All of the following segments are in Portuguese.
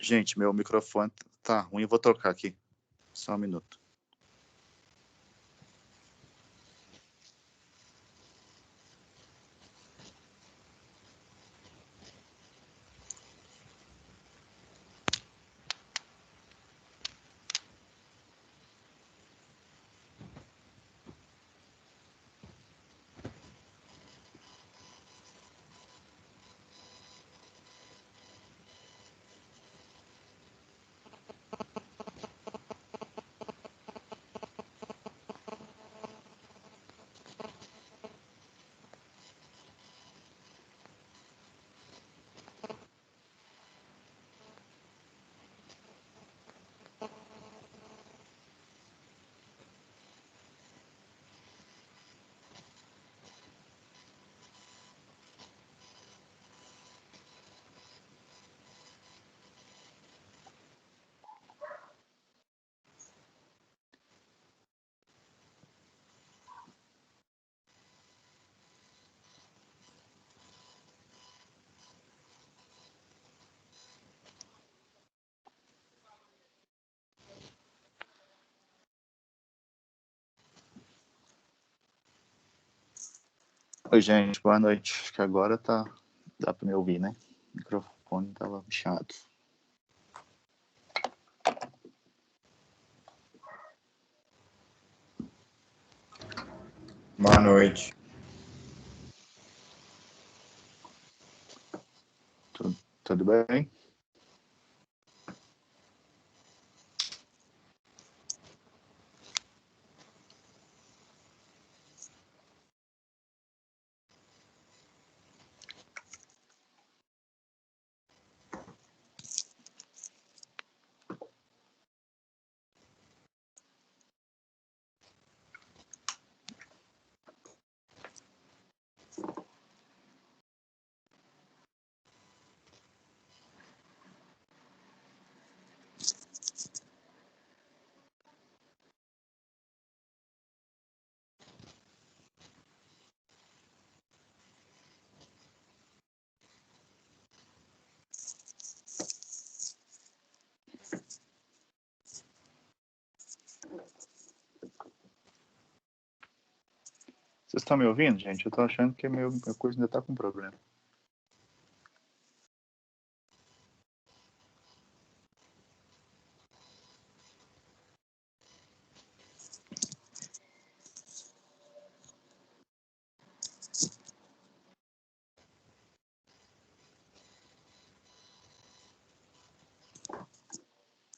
Gente, meu microfone tá ruim, eu vou trocar aqui. Só um minuto. Oi, gente, boa noite. Acho que agora dá para me ouvir, né? O microfone estava chato. Boa noite. Tudo bem? Vocês estão me ouvindo, gente? Eu tô achando que minha coisa ainda tá com problema.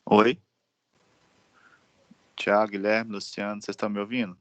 Oi? Tiago, Guilherme, Luciano, vocês estão me ouvindo?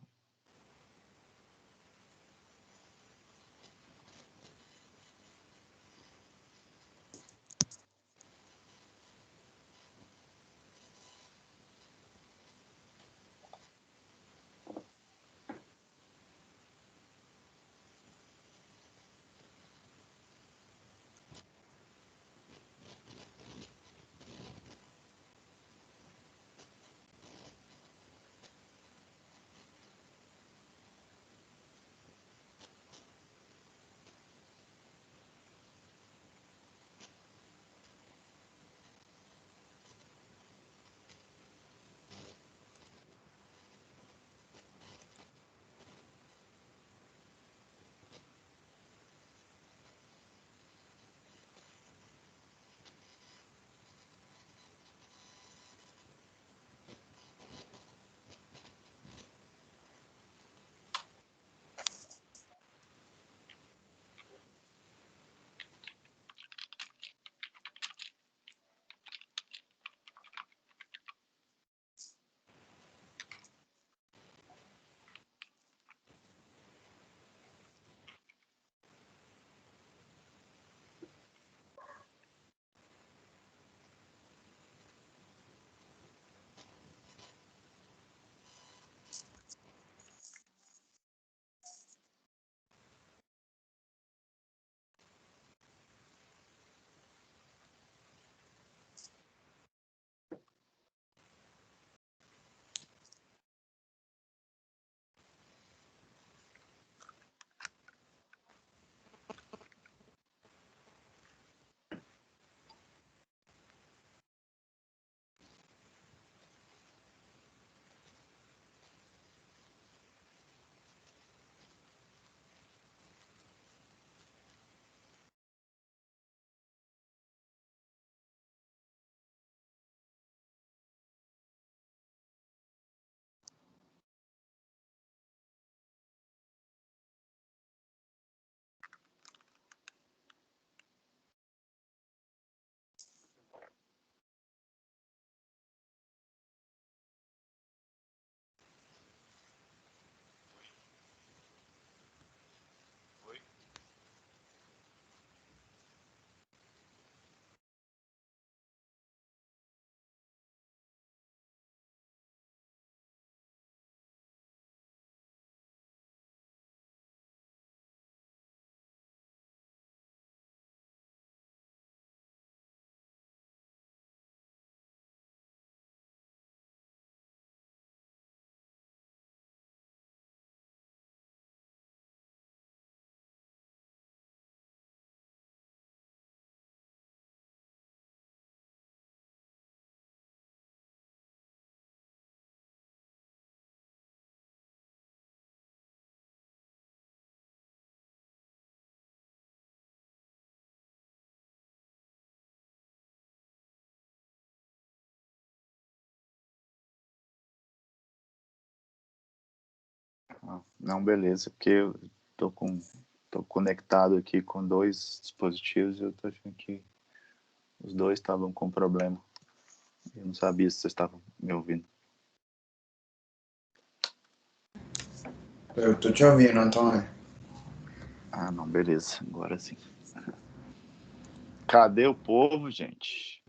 Não, beleza, porque eu tô com, tô conectado aqui com dois dispositivos e eu tô achando que os dois estavam com problema. Eu não sabia se vocês estavam me ouvindo. Eu tô te ouvindo, Antônio. Ah, não, beleza, agora sim. Cadê o povo, gente?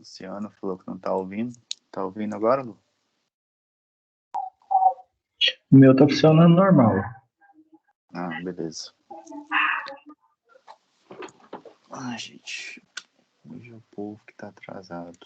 Luciano falou que não tá ouvindo. Tá ouvindo agora, Lu? O meu tá funcionando normal. Ah, beleza. Ai, gente. Hoje é o povo que tá atrasado.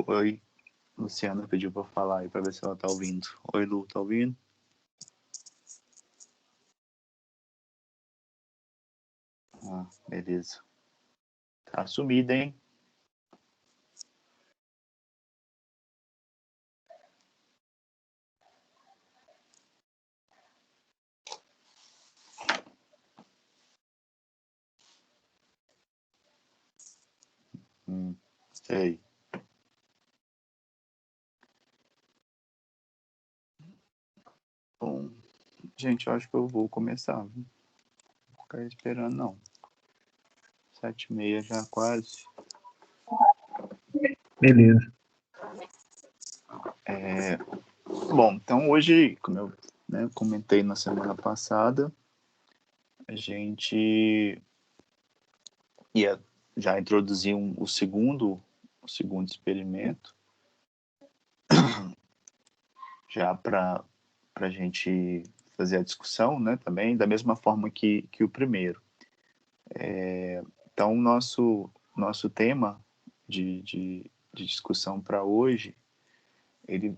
Oi. Luciana pediu pra falar aí pra ver se ela tá ouvindo. Oi, Lu, tá ouvindo? Ah, beleza. Tá sumida, hein? Sei. Gente, eu acho que eu vou começar. Não vou ficar esperando, não. 7h30 já quase. Beleza. Bom, então hoje, como eu comentei na semana passada, a gente ia já introduzir o segundo experimento, já para a gente fazer a discussão, né, também, da mesma forma que o primeiro. Então, nosso tema de discussão para hoje, ele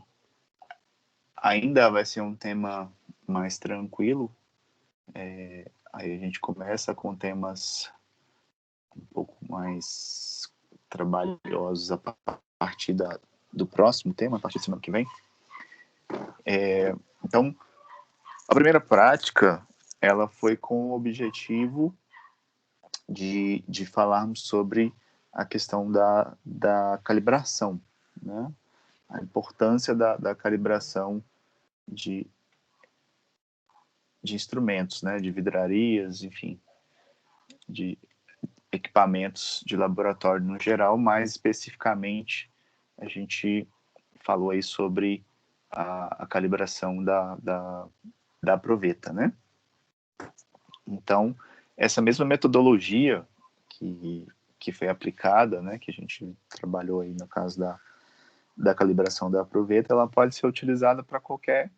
ainda vai ser um tema mais tranquilo. Aí a gente começa com temas um pouco mais trabalhosos a partir do próximo tema, a partir da semana que vem. Então, a primeira prática, ela foi com o objetivo de falarmos sobre a questão da calibração, né? A importância da calibração de instrumentos, né? De vidrarias, enfim, de equipamentos de laboratório no geral, mais especificamente a gente falou aí sobre a calibração da proveta, né? Então, essa mesma metodologia que foi aplicada, né, que a gente trabalhou aí no caso da calibração da proveta, ela pode ser utilizada para qualquer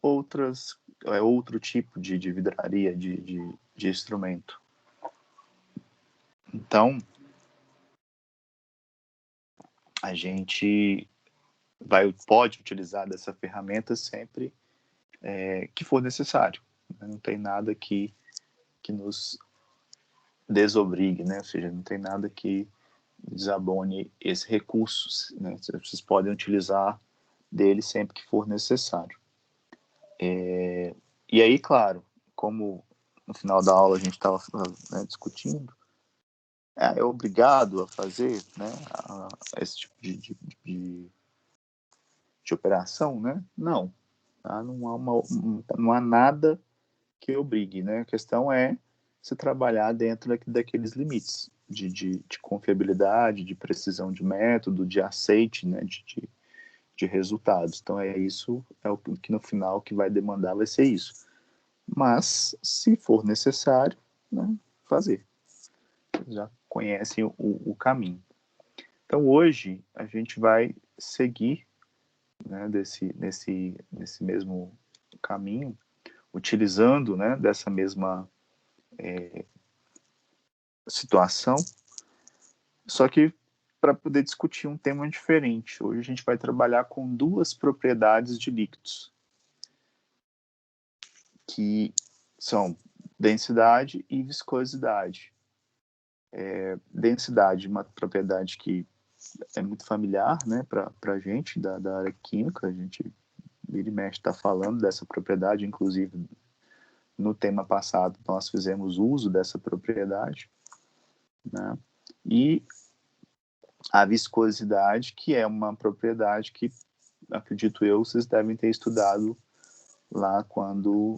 outro tipo de vidraria, de instrumento. Então, a gente pode utilizar dessa ferramenta sempre que for necessário. Né? Não tem nada que nos desobrigue, né? Ou seja, não tem nada que desabone esse recurso, né? Vocês podem utilizar dele sempre que for necessário. E aí, claro, como no final da aula a gente estava discutindo, é obrigado a fazer, né, esse tipo de operação, né? Não. Tá? Não há nada que obrigue, né? A questão é se trabalhar dentro daqueles limites de confiabilidade, de precisão de método, de aceite, né? De resultados. Então é o que no final que vai demandar vai ser isso. Mas, se for necessário, né, fazer. Vocês já conhecem o caminho. Então, hoje, a gente vai seguir, né, nesse mesmo caminho, utilizando, né, dessa mesma situação, só que para poder discutir um tema diferente. Hoje a gente vai trabalhar com duas propriedades de líquidos, que são densidade e viscosidade. Densidade, uma propriedade que é muito familiar, né, para a gente da área química. A gente vira e mexe está falando dessa propriedade, inclusive no tema passado nós fizemos uso dessa propriedade, né? E a viscosidade, que é uma propriedade que, acredito eu, vocês devem ter estudado lá quando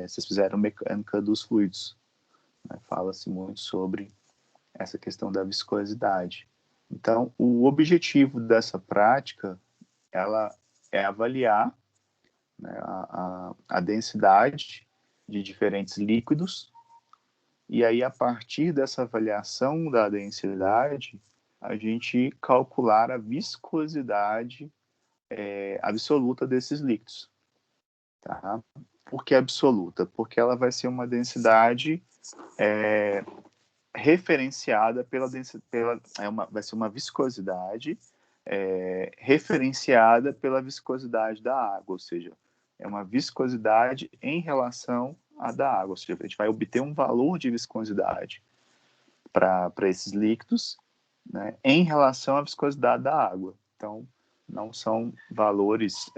vocês fizeram mecânica dos fluidos, né? Fala-se muito sobre essa questão da viscosidade. Então, o objetivo dessa prática, ela é avaliar, né, a densidade de diferentes líquidos, e aí, a partir dessa avaliação da densidade, a gente calcular a viscosidade absoluta desses líquidos. Tá? Por que absoluta? Porque ela vai ser uma densidade referenciada vai ser uma viscosidade referenciada pela viscosidade da água, ou seja, é uma viscosidade em relação à da água, ou seja, a gente vai obter um valor de viscosidade para esses líquidos, né, em relação à viscosidade da água. Então, não são valores,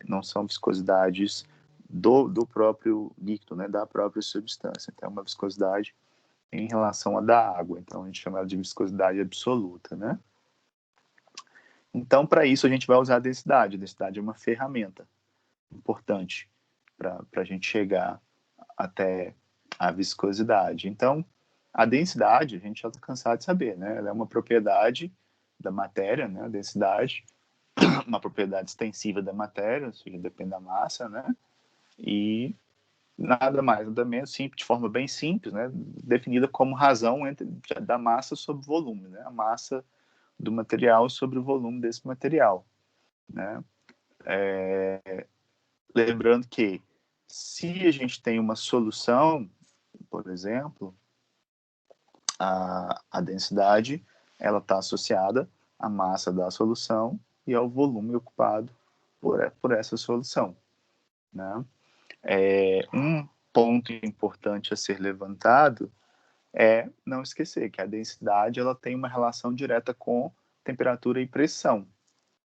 não são viscosidades do próprio líquido, né, da própria substância. Então, é uma viscosidade em relação à da água. Então, a gente chama ela de viscosidade absoluta, né? Então, para isso, a gente vai usar a densidade. A densidade é uma ferramenta importante para a gente chegar até a viscosidade. Então, a densidade, a gente já está cansado de saber, né? Ela é uma propriedade da matéria, né? A densidade, uma propriedade extensiva da matéria, ou seja, depende da massa, né? E nada mais, nada menos, simples, de forma bem simples, né? Definida como razão da massa sobre o volume, né? A massa do material sobre o volume desse material, né? Lembrando que se a gente tem uma solução, por exemplo, a densidade ela está associada à massa da solução e ao volume ocupado por essa solução, né? Um ponto importante a ser levantado é não esquecer que a densidade ela tem uma relação direta com temperatura e pressão,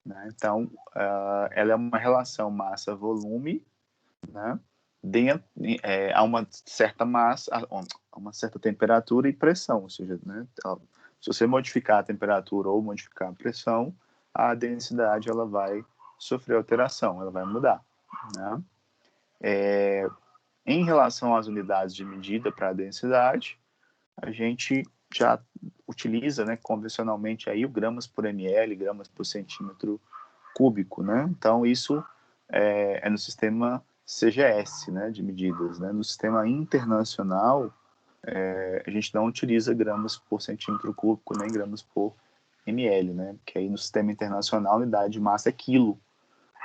né? Então, ela é uma relação massa-volume, né? Dentro, a uma certa massa, a uma certa temperatura e pressão, ou seja, né? Se você modificar a temperatura ou modificar a pressão, a densidade ela vai sofrer alteração, ela vai mudar, né? Em relação às unidades de medida para a densidade, a gente já utiliza, né, convencionalmente aí o gramas por ml, gramas por centímetro cúbico, né? Então isso é no sistema CGS, né, de medidas, né? No sistema internacional, a gente não utiliza gramas por centímetro cúbico nem gramas por ml, né? Porque aí no sistema internacional a unidade de massa é quilo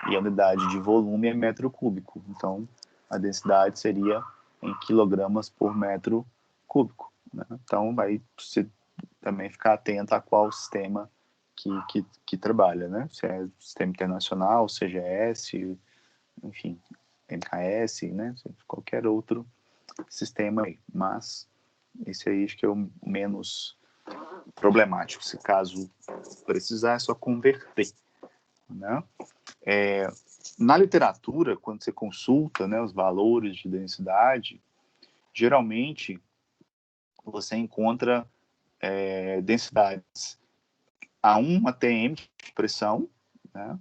e a unidade de volume é metro cúbico. Então a densidade seria em quilogramas por metro cúbico, né? Então vai você também ficar atento a qual sistema que trabalha, né? Se é sistema internacional, CGS, enfim, MKS, né? Qualquer outro sistema aí. Mas esse aí acho que é o menos problemático. Se caso precisar, é só converter, né? Na literatura, quando você consulta, né, os valores de densidade, geralmente você encontra densidades a 1 atm de pressão, né,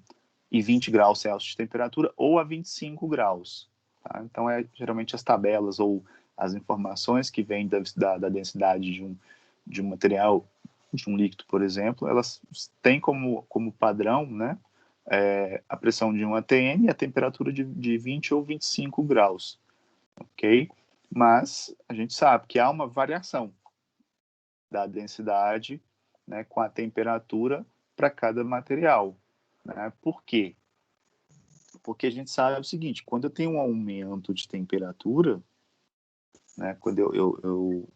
e 20 graus Celsius de temperatura, ou a 25 graus. Tá? Então, geralmente as tabelas ou as informações que vêm da densidade de um material, de um líquido, por exemplo, elas têm como padrão, né, a pressão de 1 atm e a temperatura de 20 ou 25 graus. Ok? Mas a gente sabe que há uma variação da densidade, né, com a temperatura para cada material. Né? Por quê? Porque a gente sabe o seguinte, quando eu tenho um aumento de temperatura, né, quando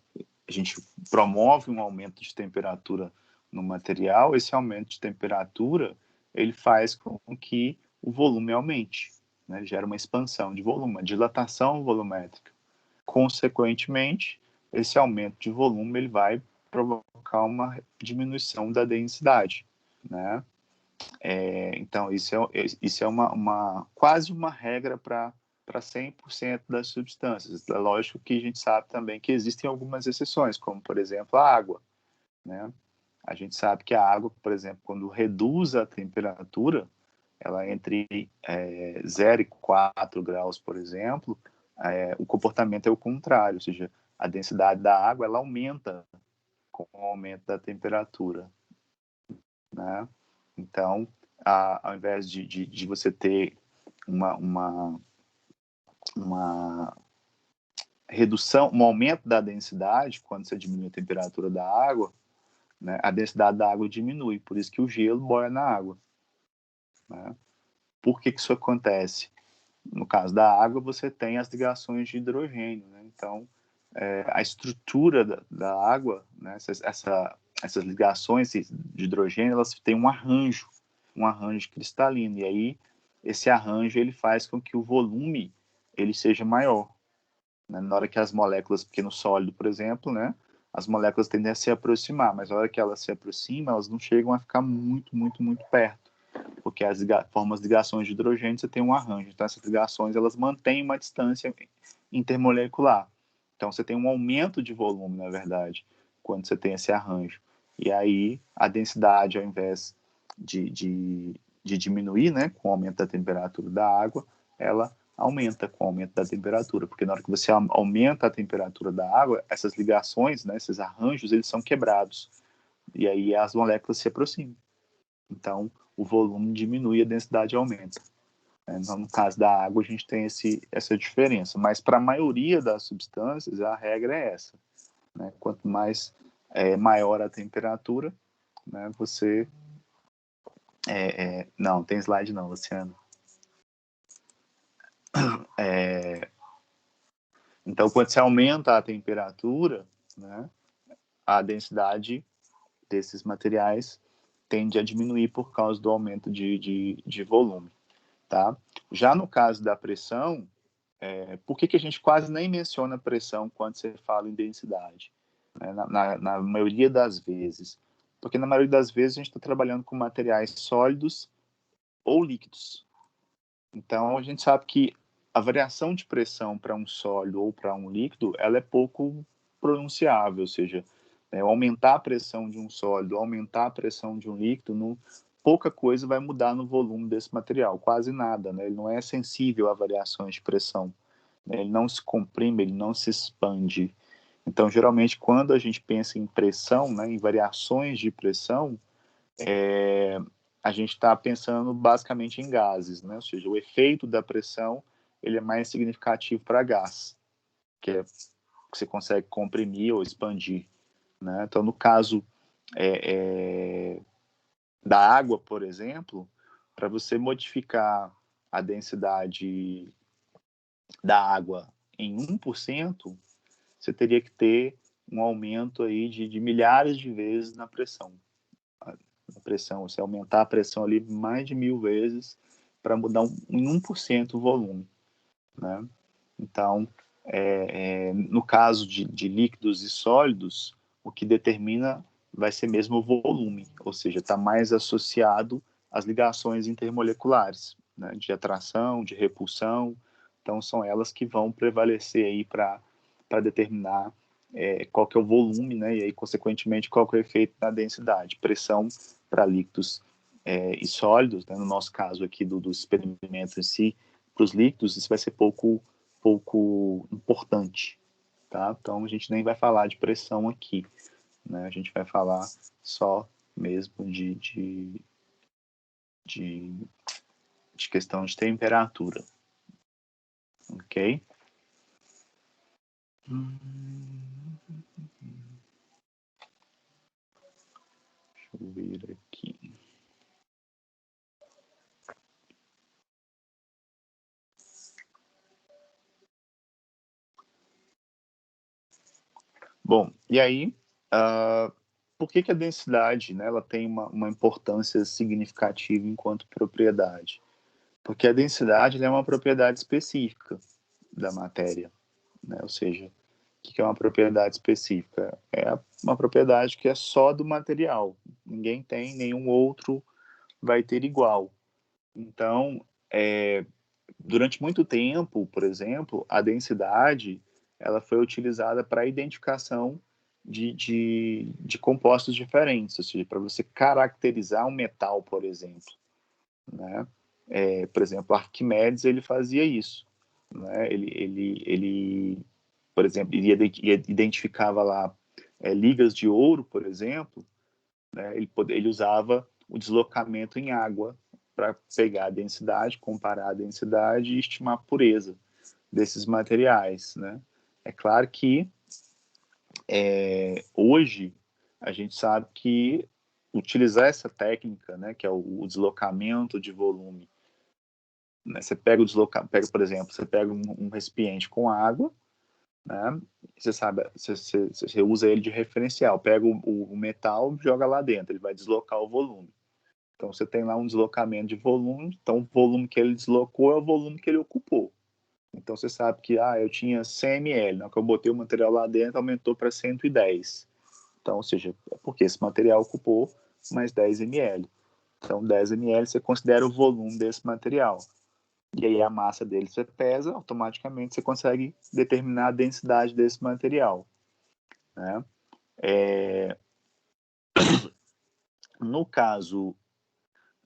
a gente promove um aumento de temperatura no material, esse aumento de temperatura ele faz com que o volume aumente, né, gera uma expansão de volume, uma dilatação volumétrica. Consequentemente, esse aumento de volume ele vai provocar uma diminuição da densidade, né? Então, isso é quase uma regra para 100% das substâncias. É lógico que a gente sabe também que existem algumas exceções, como, por exemplo, a água, né? A gente sabe que a água, por exemplo, quando reduz a temperatura, ela entre 0 e 4 graus, por exemplo, o comportamento é o contrário, ou seja, a densidade da água ela aumenta com o aumento da temperatura, né? Então, ao invés de você ter uma redução, um aumento da densidade, quando você diminui a temperatura da água, né, a densidade da água diminui, por isso que o gelo boia na água. Né? Por que isso acontece? No caso da água, você tem as ligações de hidrogênio, né? Então, a estrutura da água, né, essas ligações de hidrogênio, elas têm um arranjo cristalino, e aí esse arranjo ele faz com que o volume ele seja maior. Né? Na hora que as moléculas, porque no sólido, por exemplo, né, as moléculas tendem a se aproximar, mas na hora que elas se aproximam, elas não chegam a ficar muito, muito, muito perto, porque as formas de ligações de hidrogênio você tem um arranjo, então essas ligações elas mantêm uma distância intermolecular. Então você tem um aumento de volume, na verdade, quando você tem esse arranjo. E aí a densidade, ao invés de diminuir, né, com o aumento da temperatura da água, ela aumenta com o aumento da temperatura, porque na hora que você aumenta a temperatura da água, essas ligações, né, esses arranjos, eles são quebrados, e aí as moléculas se aproximam. Então, o volume diminui e a densidade aumenta. Então, no caso da água, a gente tem essa diferença, mas para a maioria das substâncias, a regra é essa, né? Quanto mais maior a temperatura, né, você... não, tem slide não, Luciano. Então, quando você aumenta a temperatura, né, a densidade desses materiais tende a diminuir por causa do aumento de volume. Tá? Já no caso da pressão, por que a gente quase nem menciona pressão quando você fala em densidade? Na maioria das vezes. Porque na maioria das vezes a gente está trabalhando com materiais sólidos ou líquidos. Então, a gente sabe que a variação de pressão para um sólido ou para um líquido, ela é pouco pronunciável, ou seja, aumentar a pressão de um sólido, aumentar a pressão de um líquido, pouca coisa vai mudar no volume desse material, quase nada, né? Ele não é sensível a variações de pressão, né? Ele não se comprime, ele não se expande. Então, geralmente, quando a gente pensa em pressão, né, em variações de pressão, a gente está pensando basicamente em gases, né? Ou seja, o efeito da pressão ele é mais significativo para gás, que é que você consegue comprimir ou expandir, né? Então, no caso da água, por exemplo, para você modificar a densidade da água em 1%, você teria que ter um aumento aí de milhares de vezes na pressão. Você aumentar a pressão ali mais de 1000 vezes para mudar em 1% o volume, né? Então, no caso de líquidos e sólidos, o que determina vai ser mesmo o volume, ou seja, está mais associado às ligações intermoleculares, né, de atração, de repulsão. Então, são elas que vão prevalecer aí para determinar qual que é o volume, né, e aí, consequentemente, qual que é o efeito na densidade. Pressão para líquidos e sólidos, né, no nosso caso aqui do experimento em si, para os líquidos, isso vai ser pouco importante, tá? Então a gente nem vai falar de pressão aqui, né? A gente vai falar só mesmo de questão de temperatura, ok? Deixa eu ver aqui. Bom, e aí, por que a densidade, né, ela tem uma importância significativa enquanto propriedade? Porque a densidade é uma propriedade específica da matéria, né? Ou seja, o que é uma propriedade específica? É uma propriedade que é só do material. Ninguém tem, nenhum outro vai ter igual. Então, durante muito tempo, por exemplo, a densidade ela foi utilizada para a identificação de compostos diferentes, ou seja, para você caracterizar um metal, por exemplo, né? Por exemplo, Arquimedes ele fazia isso, né? Ele por exemplo, identificava lá ligas de ouro, por exemplo, né? Ele usava o deslocamento em água para pegar a densidade, comparar a densidade e estimar a pureza desses materiais, né? É claro que hoje a gente sabe que utilizar essa técnica, né, que é o deslocamento de volume, né, você pega por exemplo, você pega um recipiente com água, né, você sabe, você usa ele de referencial, pega o metal e joga lá dentro, ele vai deslocar o volume. Então você tem lá um deslocamento de volume, então o volume que ele deslocou é o volume que ele ocupou. Então você sabe que eu tinha 100 ml, na hora que eu botei o material lá dentro aumentou para 110. Então, ou seja, é porque esse material ocupou mais 10 ml. Então 10 ml você considera o volume desse material. E aí a massa dele você pesa, automaticamente você consegue determinar a densidade desse material, né? No caso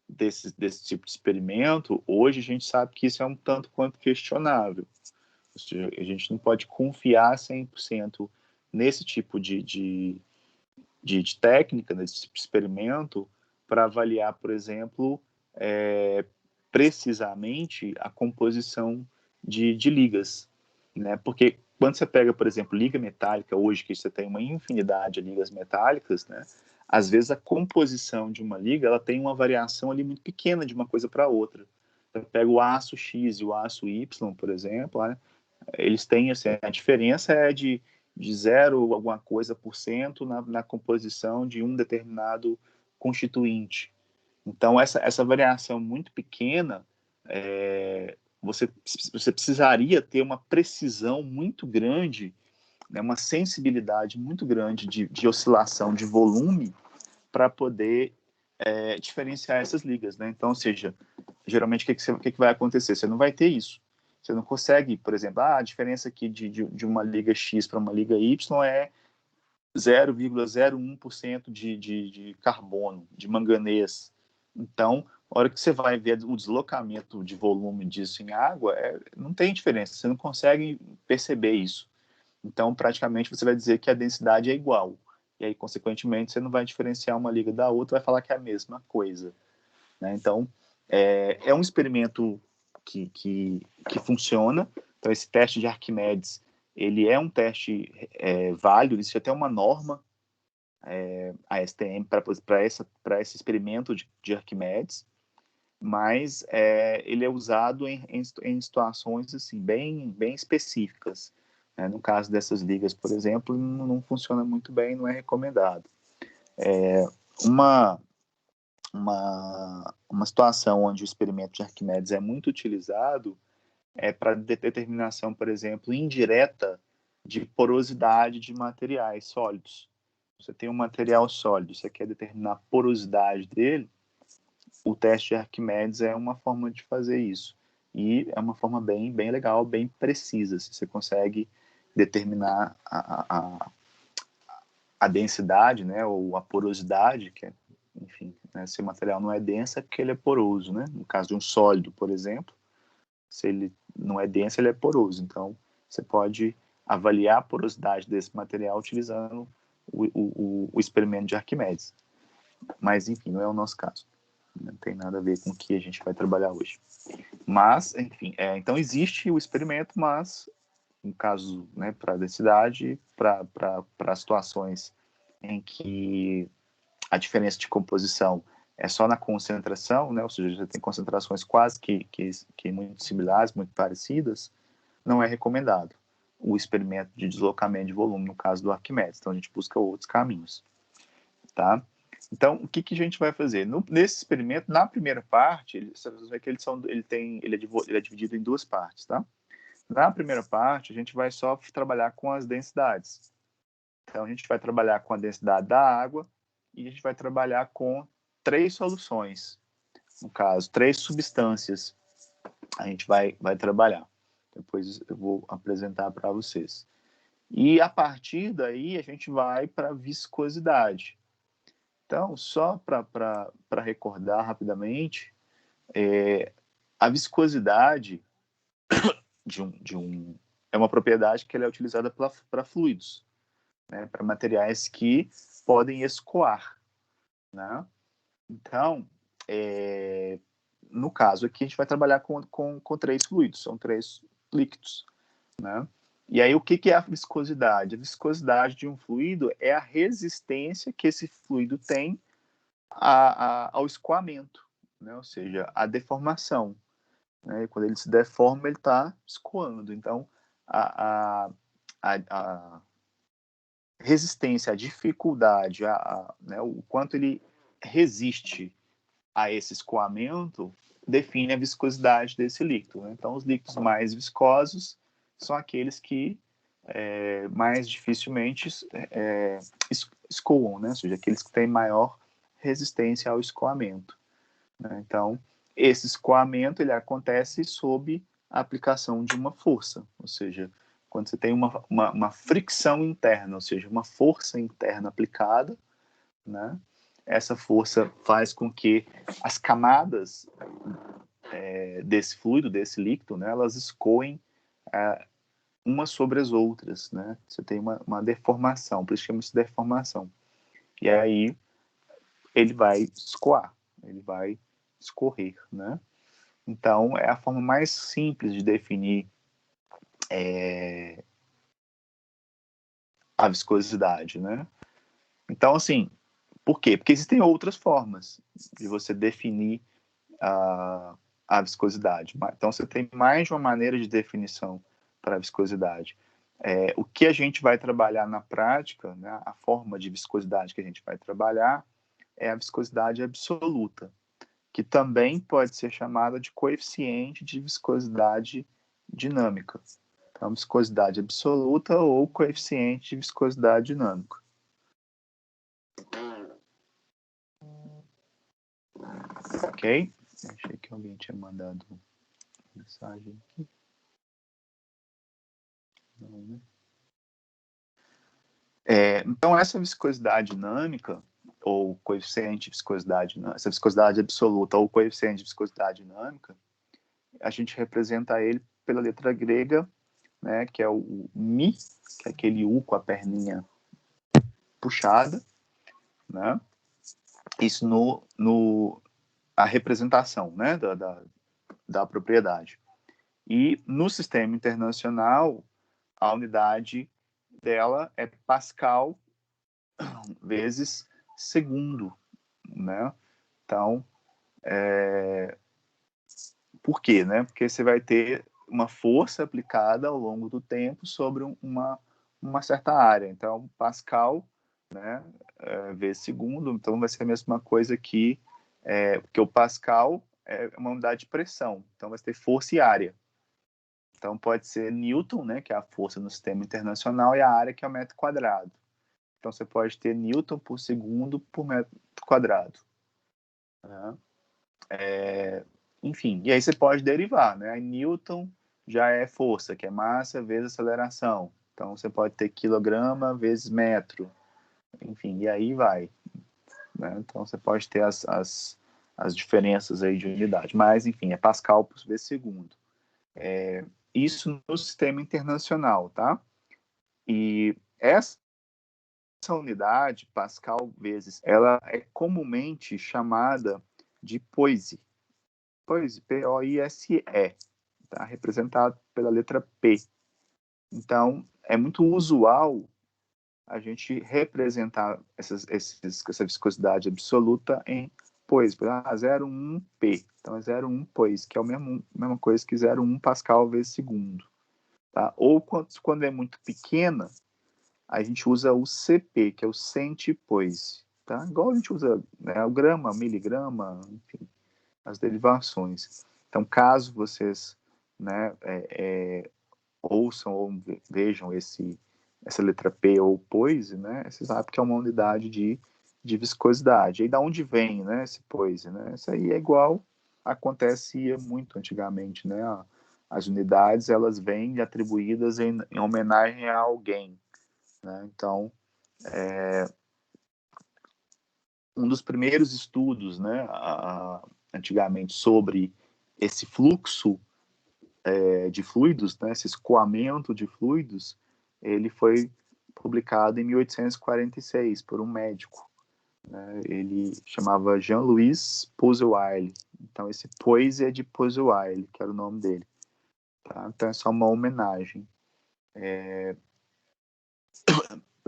desse tipo de experimento, hoje a gente sabe que isso é um tanto quanto questionável. Ou seja, a gente não pode confiar 100% nesse tipo de técnica, nesse tipo de experimento, para avaliar, por exemplo, precisamente a composição de ligas, né? Porque quando você pega, por exemplo, liga metálica, hoje que você tem uma infinidade de ligas metálicas, né? Às vezes a composição de uma liga ela tem uma variação ali muito pequena de uma coisa para outra. Você pega o aço X e o aço Y, por exemplo, né? Eles têm, assim, a diferença é de 0 alguma coisa por cento na composição de um determinado constituinte. Então, essa variação muito pequena, você precisaria ter uma precisão muito grande, né, uma sensibilidade muito grande de oscilação de volume para poder diferenciar essas ligas, né? Então, ou seja, geralmente o que vai acontecer? Você não vai ter isso. Você não consegue, por exemplo, a diferença aqui de uma liga X para uma liga Y é 0,01% de carbono, de manganês. Então, a hora que você vai ver o deslocamento de volume disso em água, não tem diferença, você não consegue perceber isso. Então, praticamente, você vai dizer que a densidade é igual. E aí, consequentemente, você não vai diferenciar uma liga da outra, vai falar que é a mesma coisa, né? Então, é um experimento que funciona. Então, esse teste de Arquimedes, ele é um teste válido, existe até uma norma, a STM, para esse experimento de Arquimedes, mas ele é usado em situações assim, bem específicas. Né? No caso dessas ligas, por exemplo, não funciona muito bem, não é recomendado. Uma, uma situação onde o experimento de Arquimedes é muito utilizado para determinação, por exemplo, indireta de porosidade de materiais sólidos. Você tem um material sólido, você quer determinar a porosidade dele, o teste de Arquimedes é uma forma de fazer isso. E é uma forma bem legal, bem precisa. Você consegue determinar a densidade, né, ou a porosidade, que é, enfim, né, se o material não é denso é porque ele é poroso, né? No caso de um sólido, por exemplo, se ele não é denso, ele é poroso. Então, você pode avaliar a porosidade desse material utilizando o experimento de Arquimedes. Mas, enfim, não é o nosso caso. Não tem nada a ver com o que a gente vai trabalhar hoje. Mas, enfim, então existe o experimento, mas, no caso, né, para densidade, para situações em que a diferença de composição é só na concentração, né, ou seja, já tem concentrações quase que muito similares, muito parecidas, não é recomendado o experimento de deslocamento de volume, no caso do Arquimedes. Então, a gente busca outros caminhos, tá? Então, o que a gente vai fazer? Nesse experimento, na primeira parte, você vai ver que ele é dividido em duas partes, tá? Na primeira parte, a gente vai só trabalhar com as densidades. Então, a gente vai trabalhar com a densidade da água e a gente vai trabalhar com 3 soluções. No caso, 3 substâncias a gente vai trabalhar. Depois eu vou apresentar para vocês. E a partir daí, a gente vai para a viscosidade. Então, só para recordar rapidamente, a viscosidade é uma propriedade que ela é utilizada para fluidos, né, para materiais que podem escoar, né? Então, no caso aqui, a gente vai trabalhar com 3 fluidos, são 3 líquidos, né? E aí, o que é a viscosidade? A viscosidade de um fluido é a resistência que esse fluido tem ao escoamento, né? Ou seja, a deformação. Né? Quando ele se deforma, ele está escoando. Então, a resistência, a dificuldade, né? O quanto ele resiste a esse escoamento, define a viscosidade desse líquido. Né? Então, os líquidos mais viscosos são aqueles que mais dificilmente escoam, né? Ou seja, aqueles que têm maior resistência ao escoamento. Né? Então, esse escoamento ele acontece sob a aplicação de uma força, ou seja, quando você tem uma fricção interna, ou seja, uma força interna aplicada, né? essa força faz com que as camadas desse fluido, desse líquido, né, elas escoem umas sobre as outras, né? Você tem uma deformação, por isso chama-se deformação. E aí ele vai escoar, ele vai escorrer, né? Então, é a forma mais simples de definir a viscosidade, né? Então, assim, por quê? Porque existem outras formas de você definir a viscosidade. Então, você tem mais de uma maneira de definição para a viscosidade. O que a gente vai trabalhar na prática, né, a forma de viscosidade que a gente vai trabalhar é a viscosidade absoluta, que também pode ser chamada de coeficiente de viscosidade dinâmica. Então, viscosidade absoluta ou coeficiente de viscosidade dinâmica. Ok? Achei que alguém tinha mandado mensagem aqui. Não, né? Então, essa viscosidade dinâmica, ou coeficiente de viscosidade, essa viscosidade absoluta ou coeficiente de viscosidade dinâmica, a gente representa ele pela letra grega, né, que é o Mi, que é aquele U com a perninha puxada, né? Isso a representação, né, da propriedade. E no sistema internacional, a unidade dela é Pascal vezes segundo, né? Então, por quê, né? Porque você vai ter uma força aplicada ao longo do tempo sobre uma certa área. Então, Pascal, né, vezes segundo, então vai ser a mesma coisa que porque o Pascal é uma unidade de pressão, então vai ter força e área. Então pode ser Newton, né, que é a força no sistema internacional, e a área que é o metro quadrado. Então você pode ter Newton por segundo por metro quadrado. Né? Enfim, e aí você pode derivar, né? Newton já é força, que é massa vezes aceleração. Então você pode ter quilograma vezes metro. Enfim, e aí vai. Né? Então você pode ter as diferenças aí de unidade. Mas, enfim, é Pascal por vezes segundo. Isso no sistema internacional, tá? E essa unidade, Pascal vezes, ela é comumente chamada de poise. Poise, P-O-I-S-E, tá? Representado pela letra P. Então, é muito usual a gente representar essa viscosidade absoluta em poise. 0,1P. Então, é 0,1 poise, que é a mesma coisa que 0,1 Pascal vezes segundo. Tá? Ou quando é muito pequena, a gente usa o CP, que é o centipoise. Tá? Igual a gente usa, né, o grama, miligrama, enfim, as derivações. Então, caso vocês, né, ouçam ou vejam essa letra P ou poise, né, vocês sabem que é uma unidade de viscosidade. E da onde vem, né, esse poise? Né? Isso aí é igual acontecia muito antigamente, né? As unidades, elas vêm atribuídas em homenagem a alguém, né? Então, um dos primeiros estudos, né, antigamente, sobre esse fluxo de fluidos, né, esse escoamento de fluidos, ele foi publicado em 1846 por um médico. Né? Ele chamava Jean-Louis Pozzoile. Então, esse Poise é de Pozzoile, que era o nome dele. Tá? Então, é só uma homenagem.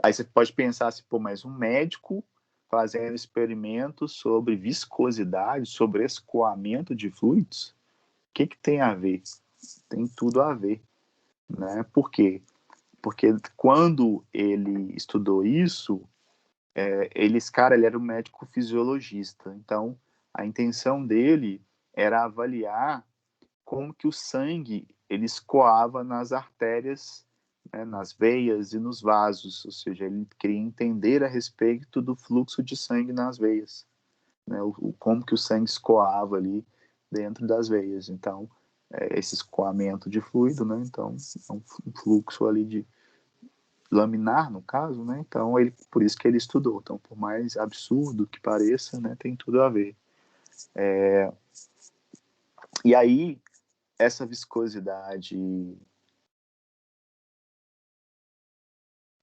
Aí você pode pensar assim, pô, mas um médico fazendo experimentos sobre viscosidade, sobre escoamento de fluidos, o que tem a ver? Tem tudo a ver, né? Por quê? Porque quando ele estudou isso, esse cara ele era um médico fisiologista, então a intenção dele era avaliar como que o sangue ele escoava nas artérias, né, nas veias e nos vasos, ou seja, ele queria entender a respeito do fluxo de sangue nas veias, né, como que o sangue escoava ali dentro das veias. Então, esse escoamento de fluido, né, então é um fluxo ali laminar, no caso, né? Então, por isso que ele estudou. Então, por mais absurdo que pareça, né, tem tudo a ver. E aí, essa viscosidade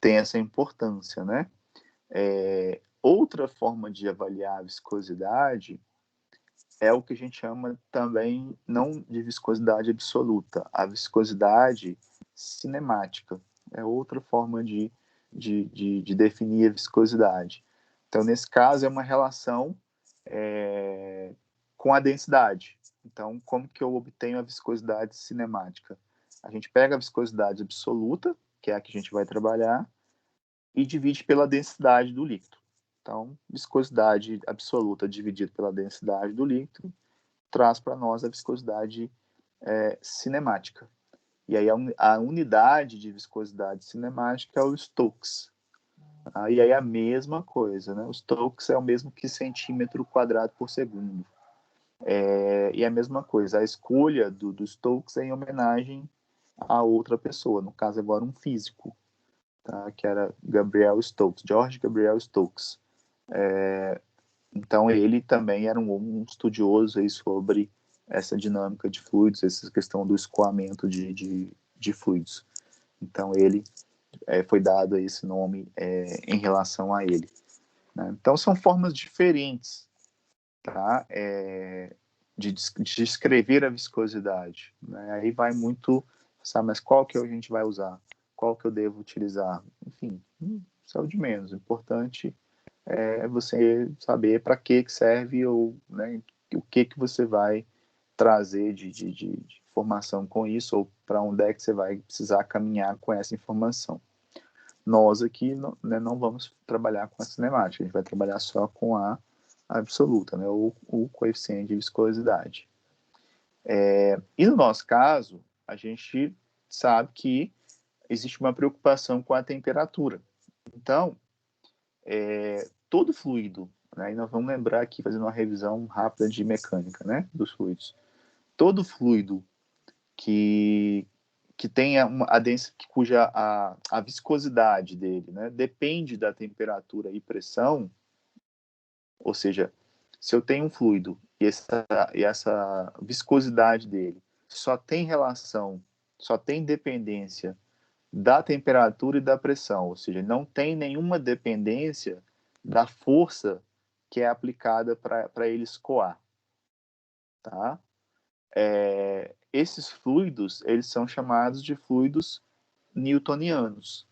tem essa importância, né? Outra forma de avaliar a viscosidade é o que a gente chama também, não de viscosidade absoluta, a viscosidade cinemática. É outra forma de definir a viscosidade. Então, nesse caso, é uma relação com a densidade. Então, como que eu obtenho a viscosidade cinemática? A gente pega a viscosidade absoluta, que é a que a gente vai trabalhar, e divide pela densidade do líquido. Então, viscosidade absoluta dividida pela densidade do líquido traz para nós a viscosidade cinemática. E aí a unidade de viscosidade cinemática é o Stokes. E aí a mesma coisa, né? O Stokes é o mesmo que centímetro quadrado por segundo. E a mesma coisa, a escolha do Stokes é em homenagem a outra pessoa, no caso agora um físico, tá? Que era Gabriel Stokes, George Gabriel Stokes. Então ele também era um estudioso aí sobre essa dinâmica de fluidos, essa questão do escoamento de fluidos. Então ele foi dado esse nome em relação a ele. Né? Então são formas diferentes, tá? De descrever a viscosidade. Né? Aí vai muito, sabe, mas qual que a gente vai usar? Qual que eu devo utilizar? Enfim, isso é o de menos. O importante é você saber para que serve ou, né, o que você vai trazer de informação com isso ou para onde é que você vai precisar caminhar com essa informação. Nós aqui não vamos trabalhar com a cinemática, a gente vai trabalhar só com a absoluta, né, o coeficiente de viscosidade. E no nosso caso, a gente sabe que existe uma preocupação com a temperatura. Então, todo fluido, né, e nós vamos lembrar aqui, fazendo uma revisão rápida de mecânica, né, dos fluidos. Todo fluido que tenha cuja a viscosidade dele, né, depende da temperatura e pressão, ou seja, se eu tenho um fluido e essa viscosidade dele só tem relação, só tem dependência da temperatura e da pressão, ou seja, não tem nenhuma dependência da força que é aplicada para ele escoar, tá? Esses fluidos, eles são chamados de fluidos newtonianos,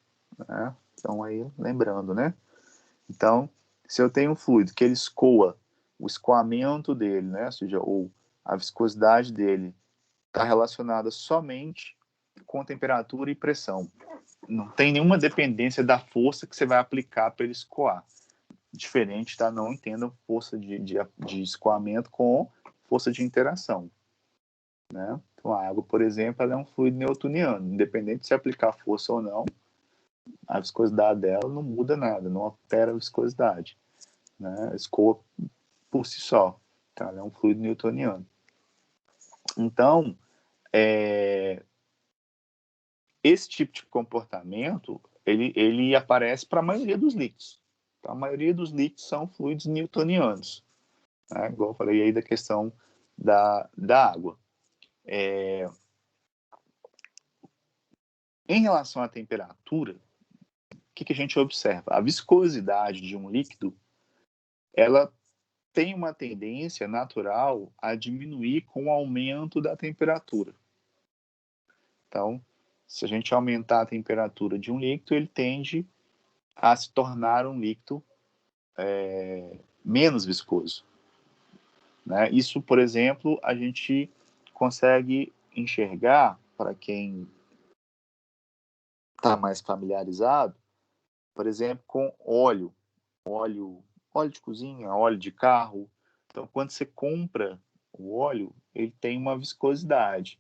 né? Então aí, lembrando, né? Então, se eu tenho um fluido que ele escoa, o escoamento dele, né? Ou seja, ou a viscosidade dele está relacionada somente com temperatura e pressão. Não tem nenhuma dependência da força que você vai aplicar para ele escoar. Diferente, tá? Não entendam força de escoamento com força de interação, né? Então, a água, por exemplo, ela é um fluido newtoniano. Independente de se aplicar força ou não, a viscosidade dela não muda nada, não altera a viscosidade, né? Escoa por si só. Tá? Ela é um fluido newtoniano. Então, esse tipo de comportamento, ele aparece para a maioria dos líquidos. Então, a maioria dos líquidos são fluidos newtonianos, né? Igual eu falei aí da questão da água. Em relação à temperatura, o que a gente observa? A viscosidade de um líquido, ela tem uma tendência natural a diminuir com o aumento da temperatura. Então, se a gente aumentar a temperatura de um líquido, ele tende a se tornar um líquido menos viscoso, né? Isso, por exemplo, a gente consegue enxergar, para quem está mais familiarizado, por exemplo, com óleo de cozinha, óleo de carro. Então, quando você compra o óleo, ele tem uma viscosidade.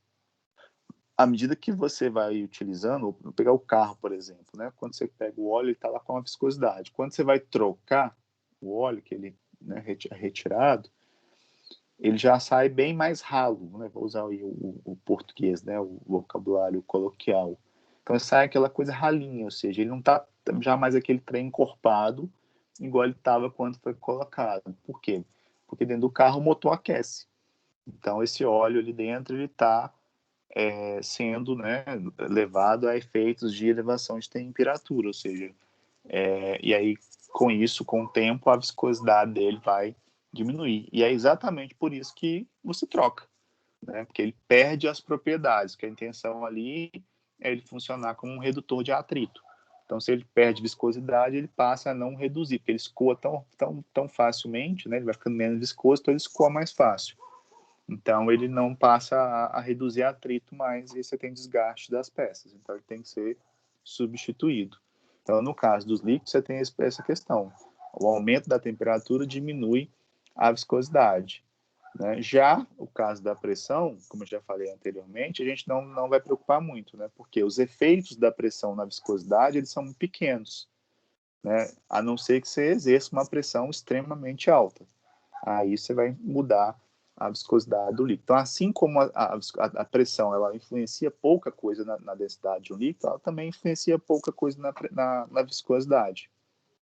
À medida que você vai utilizando, vou pegar o carro, por exemplo, né? Quando você pega o óleo, ele está lá com uma viscosidade. Quando você vai trocar o óleo, que ele, né, é retirado, ele já sai bem mais ralo, né? Vou usar o português, né? O vocabulário coloquial. Então sai aquela coisa ralinha, ou seja, ele não está já mais aquele trem encorpado, igual ele estava quando foi colocado. Por quê? Porque dentro do carro o motor aquece. Então esse óleo ali dentro ele está sendo, né, levado a efeitos de elevação de temperatura, ou seja, e aí com isso, com o tempo, a viscosidade dele vai diminuir. E é exatamente por isso que você troca, né? Porque ele perde as propriedades, que a intenção ali é ele funcionar como um redutor de atrito. Então, se ele perde viscosidade, ele passa a não reduzir, porque ele escoa tão facilmente, né? Ele vai ficando menos viscoso, então ele escoa mais fácil. Então, ele não passa a reduzir atrito mais, e você tem desgaste das peças. Então, ele tem que ser substituído. Então, no caso dos líquidos, você tem essa questão. O aumento da temperatura diminui a viscosidade, né? Já o caso da pressão, como eu já falei anteriormente, a gente não vai preocupar muito, né? Porque os efeitos da pressão na viscosidade eles são pequenos, né? A não ser que você exerça uma pressão extremamente alta. Aí você vai mudar a viscosidade do líquido. Então, assim como a pressão ela influencia pouca coisa na densidade de um líquido, ela também influencia pouca coisa na viscosidade,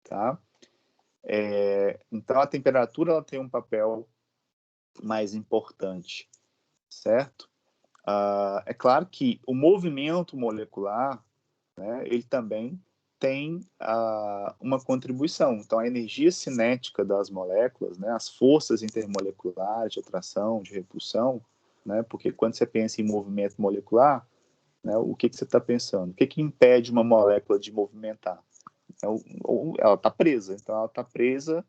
tá? Então, a temperatura ela tem um papel mais importante, certo? É claro que o movimento molecular, né, ele também tem uma contribuição. Então, a energia cinética das moléculas, né, as forças intermoleculares de atração, de repulsão, né, porque quando você pensa em movimento molecular, né, o que você está pensando? O que impede uma molécula de movimentar? Ela está presa. Então, ela está presa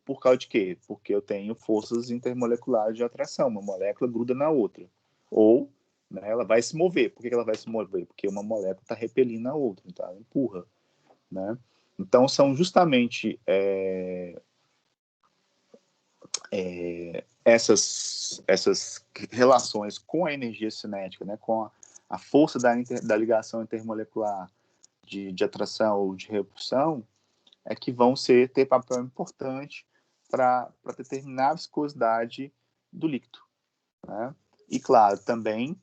por causa de quê? Porque eu tenho forças intermoleculares de atração. Uma molécula gruda na outra. Ou, né, ela vai se mover. Por que ela vai se mover? Porque uma molécula está repelindo a outra. Então, ela empurra. Né? Então, são justamente essas relações com a energia cinética, né, com a força da ligação intermolecular de atração ou de repulsão, que vão ter papel importante para determinar a viscosidade do líquido. Né? E, claro, também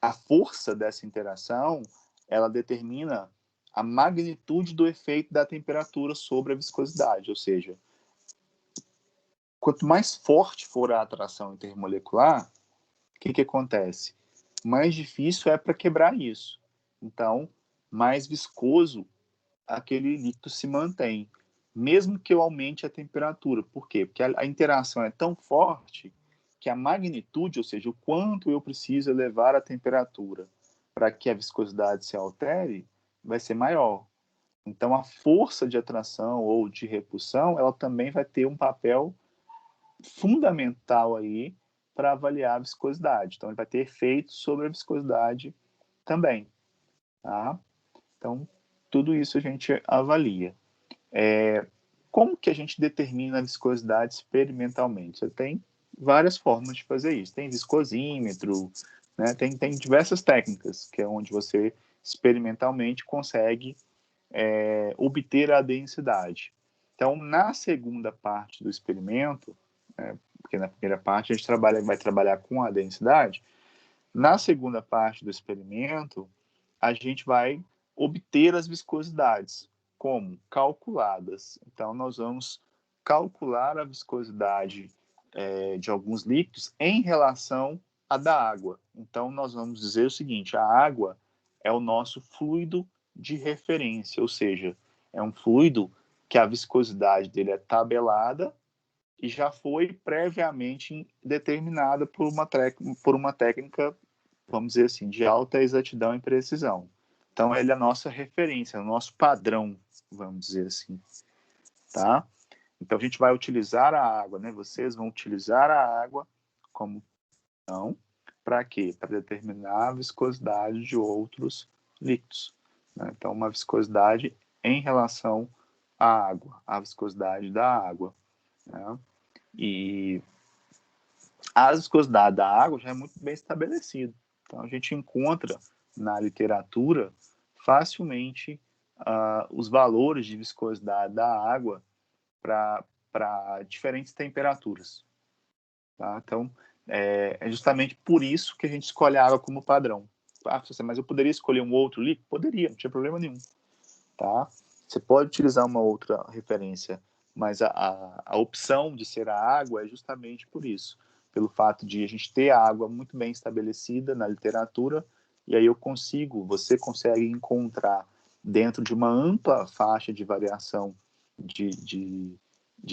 a força dessa interação ela determina a magnitude do efeito da temperatura sobre a viscosidade, ou seja, quanto mais forte for a atração intermolecular, o que acontece? Mais difícil é para quebrar isso. Então, mais viscoso aquele líquido se mantém, mesmo que eu aumente a temperatura. Por quê? Porque a interação é tão forte que a magnitude, ou seja, o quanto eu preciso elevar a temperatura para que a viscosidade se altere, vai ser maior. Então, a força de atração ou de repulsão, ela também vai ter um papel fundamental aí para avaliar a viscosidade. Então, ele vai ter efeitos sobre a viscosidade também, tá? Então, tudo isso a gente avalia. Como que a gente determina a viscosidade experimentalmente? Você tem várias formas de fazer isso. Tem viscosímetro, né? Tem diversas técnicas, que é onde você experimentalmente consegue obter a densidade. Então, na segunda parte do experimento, porque na primeira parte a gente vai trabalhar com a densidade, na segunda parte do experimento, a gente vai obter as viscosidades. Como? Calculadas. Então, nós vamos calcular a viscosidade de alguns líquidos em relação à da água. Então, nós vamos dizer o seguinte: a água é o nosso fluido de referência, ou seja, é um fluido que a viscosidade dele é tabelada e já foi previamente determinada por uma técnica, vamos dizer assim, de alta exatidão e precisão. Então, ele é a nossa referência, o nosso padrão, vamos dizer assim, tá? Então, a gente vai utilizar a água, né? Vocês vão utilizar a água como padrão para quê? Para determinar a viscosidade de outros líquidos. Né? Então, uma viscosidade em relação à água, a viscosidade da água. Né? E a viscosidade da água já é muito bem estabelecida. Então, a gente encontra na literatura facilmente os valores de viscosidade da água para diferentes temperaturas. Tá? Então, é justamente por isso que a gente escolhe a água como padrão. mas eu poderia escolher um outro líquido? Poderia, não tinha problema nenhum, tá? Você pode utilizar uma outra referência, mas a opção de ser a água é justamente por isso, pelo fato de a gente ter a água muito bem estabelecida na literatura, e aí você consegue encontrar dentro de uma ampla faixa de variação de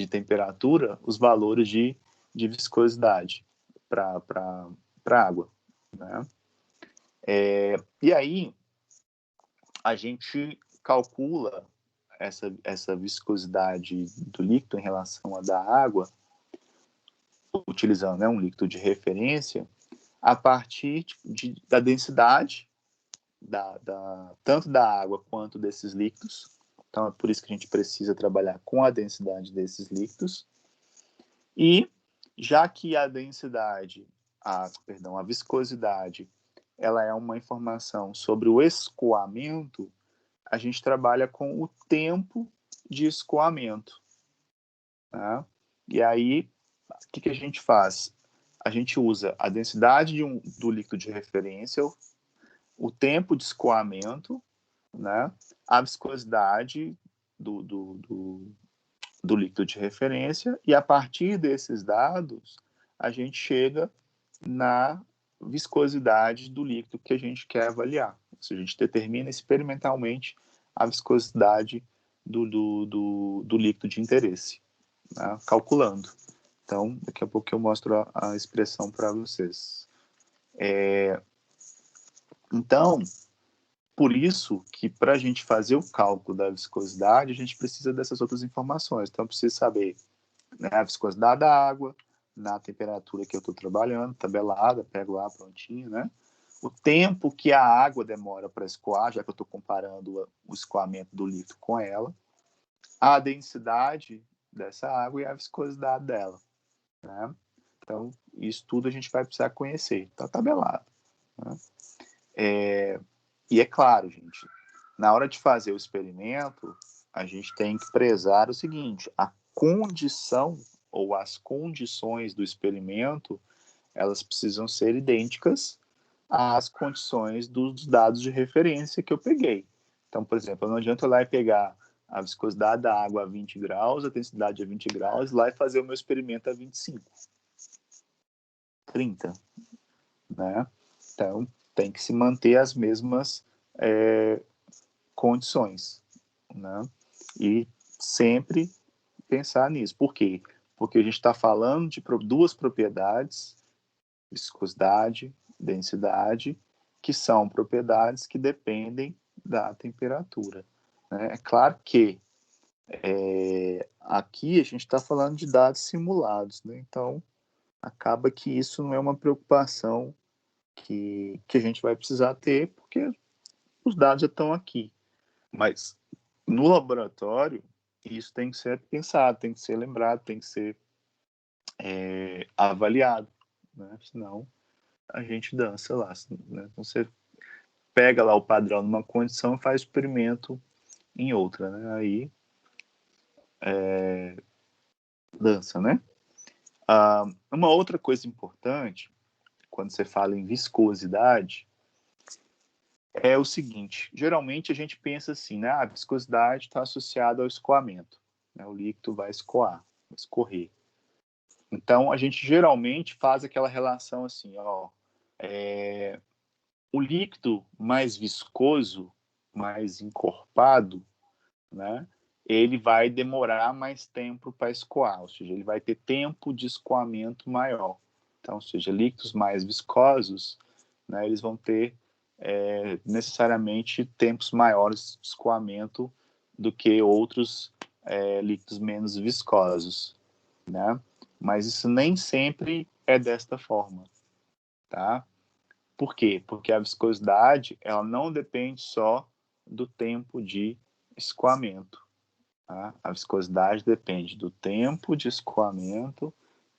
temperatura os valores de viscosidade para a água, né? E aí a gente calcula essa viscosidade do líquido em relação à da água, utilizando, né, um líquido de referência, a partir da densidade tanto da água quanto desses líquidos. Então é por isso que a gente precisa trabalhar com a densidade desses líquidos. E já que a viscosidade, ela é uma informação sobre o escoamento, a gente trabalha com o tempo de escoamento, tá? E aí, o que a gente faz? A gente usa a densidade do líquido de referência, o tempo de escoamento, né? A viscosidade do líquido de referência, e a partir desses dados, a gente chega na viscosidade do líquido que a gente quer avaliar. Ou seja, a gente determina experimentalmente a viscosidade do líquido de interesse, né? Calculando. Então, daqui a pouco eu mostro a expressão para vocês. Então, por isso que para a gente fazer o cálculo da viscosidade, a gente precisa dessas outras informações. Então, eu preciso saber, né, a viscosidade da água, na temperatura que eu estou trabalhando, tabelada, pego lá prontinho, né? O tempo que a água demora para escoar, já que eu estou comparando o escoamento do líquido com ela, a densidade dessa água e a viscosidade dela, né? Então, isso tudo a gente vai precisar conhecer. Está tabelado, né? E é claro, gente, na hora de fazer o experimento, a gente tem que prezar o seguinte: a condição ou as condições do experimento, elas precisam ser idênticas às condições dos dados de referência que eu peguei. Então, por exemplo, não adianta eu ir lá e pegar a viscosidade da água a 20 graus, a densidade a 20 graus, lá e fazer o meu experimento a 25, 30, né? Então, tem que se manter as mesmas condições, né? E sempre pensar nisso. Por quê? Porque a gente está falando de duas propriedades, viscosidade, densidade, que são propriedades que dependem da temperatura, né? É claro que aqui a gente está falando de dados simulados, né? Então acaba que isso não é uma preocupação que a gente vai precisar ter, porque os dados já estão aqui. Mas no laboratório, isso tem que ser pensado, tem que ser lembrado, tem que ser avaliado, né? Senão a gente dança lá, né? Então você pega lá o padrão numa condição e faz experimento em outra, né? Aí dança, né? Uma outra coisa importante quando você fala em viscosidade é o seguinte: geralmente a gente pensa assim, né? A viscosidade está associada ao escoamento, né? O líquido vai escoar, vai escorrer. Então a gente geralmente faz aquela relação assim, ó, o líquido mais viscoso, mais encorpado, né? Ele vai demorar mais tempo para escoar, ou seja, ele vai ter tempo de escoamento maior. Então, ou seja, líquidos mais viscosos, né, eles vão ter necessariamente tempos maiores de escoamento do que outros líquidos menos viscosos, né? Mas isso nem sempre é desta forma, tá? Por quê? Porque a viscosidade, ela não depende só do tempo de escoamento, tá? A viscosidade depende do tempo de escoamento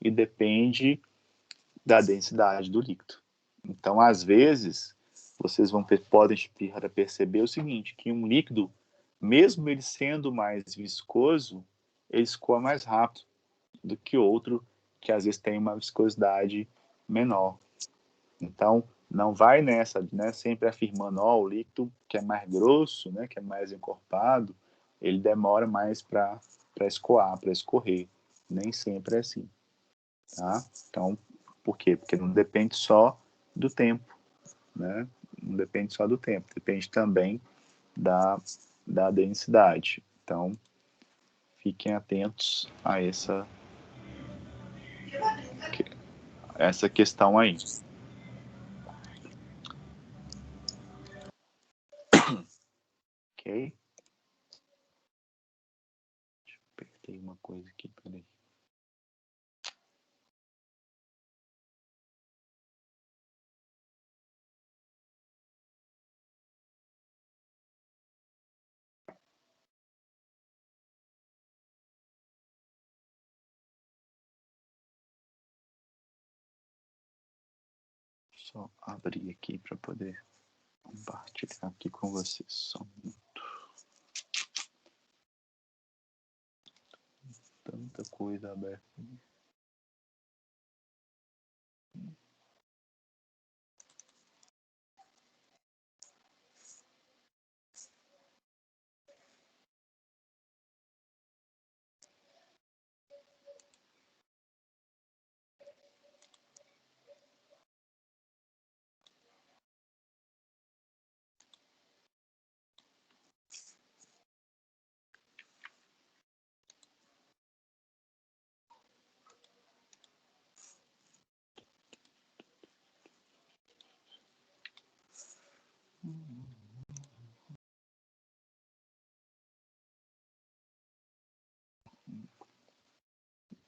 e depende da densidade do líquido. Então, às vezes, vocês podem perceber o seguinte, que um líquido, mesmo ele sendo mais viscoso, ele escoa mais rápido do que outro que às vezes tem uma viscosidade menor. Então, não vai nessa, né, sempre afirmando, o líquido que é mais grosso, né, que é mais encorpado, ele demora mais para escoar, para escorrer. Nem sempre é assim, tá? Então, por quê? Porque não depende só do tempo, né? Não depende só do tempo, depende também da densidade. Então, fiquem atentos a essa questão aí. Ok? Apertei uma coisa aqui, peraí. Só abrir aqui para poder compartilhar aqui com vocês. Só um minuto. Tanta coisa aberta.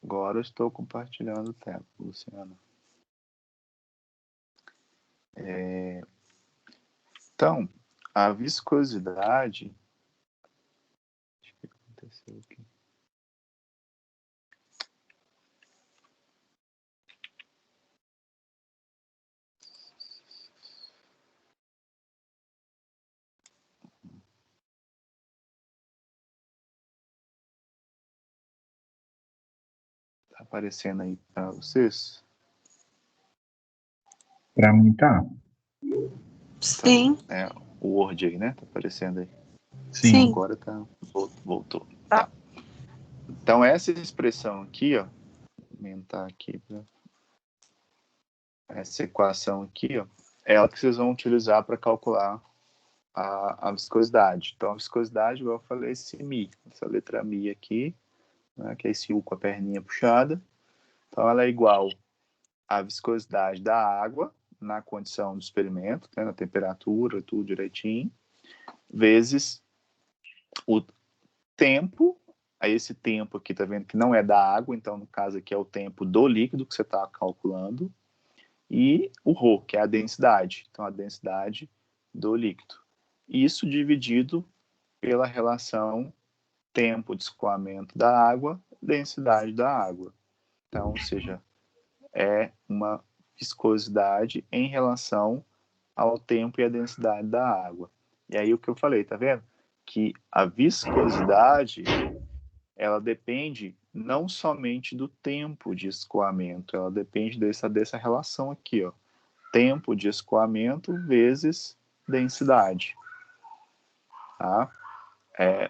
Agora eu estou compartilhando o tempo, Luciano. Então, a viscosidade. O que aconteceu aqui? Tá aparecendo aí para vocês? Pra mim tá. Sim. O Word aí, né? Tá aparecendo aí. Sim. Sim. Agora tá. Voltou. Tá. Então, essa expressão aqui, ó. Vou aumentar aqui para essa equação aqui, ó, é ela que vocês vão utilizar para calcular a viscosidade. Então, a viscosidade, igual eu falei, esse Mi, essa letra Mi aqui, né, que é esse U com a perninha puxada. Então, ela é igual à viscosidade da água na condição do experimento, né, na temperatura, tudo direitinho, vezes o tempo. Aí esse tempo aqui, tá vendo que não é da água, então no caso aqui é o tempo do líquido que você está calculando, e o ρ, que é a densidade, então a densidade do líquido. Isso dividido pela relação tempo de escoamento da água, densidade da água. Então, ou seja, é uma viscosidade em relação ao tempo e à densidade da água. E aí o que eu falei, tá vendo? Que a viscosidade, ela depende não somente do tempo de escoamento, ela depende dessa relação aqui, ó. Tempo de escoamento vezes densidade. Tá?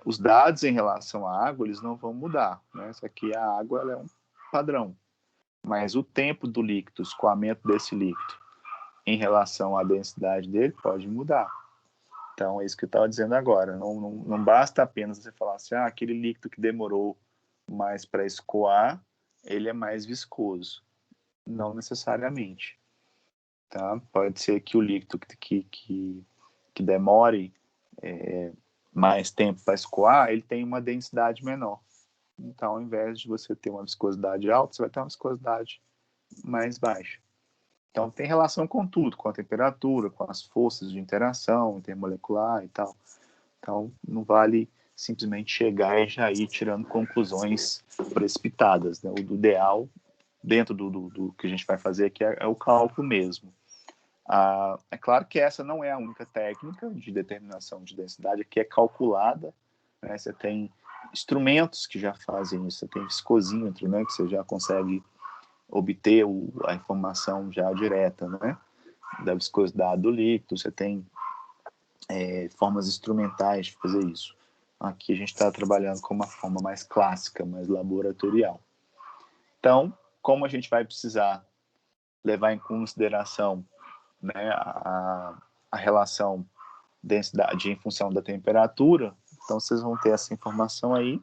Os dados em relação à água, eles não vão mudar. Né? Isso aqui, a água, ela é um padrão. Mas o tempo do líquido, o escoamento desse líquido, em relação à densidade dele, pode mudar. Então, é isso que eu estava dizendo agora. Não basta apenas você falar assim, aquele líquido que demorou mais para escoar, ele é mais viscoso. Não necessariamente. Tá? Pode ser que o líquido que demore mais tempo para escoar, ele tem uma densidade menor. Então, ao invés de você ter uma viscosidade alta, você vai ter uma viscosidade mais baixa. Então, tem relação com tudo, com a temperatura, com as forças de interação intermolecular e tal. Então, não vale simplesmente chegar e já ir tirando conclusões precipitadas. Né? O ideal, dentro do que a gente vai fazer aqui, é o cálculo mesmo. É claro que essa não é a única técnica de determinação de densidade que é calculada. Né? Você tem instrumentos que já fazem isso. Você tem viscosímetro, né? Que você já consegue obter a informação já direta, né? da viscosidade do líquido, você tem formas instrumentais de fazer isso. Aqui a gente está trabalhando com uma forma mais clássica, mais laboratorial. Então, como a gente vai precisar levar em consideração, né, a relação densidade em função da temperatura, então vocês vão ter essa informação aí,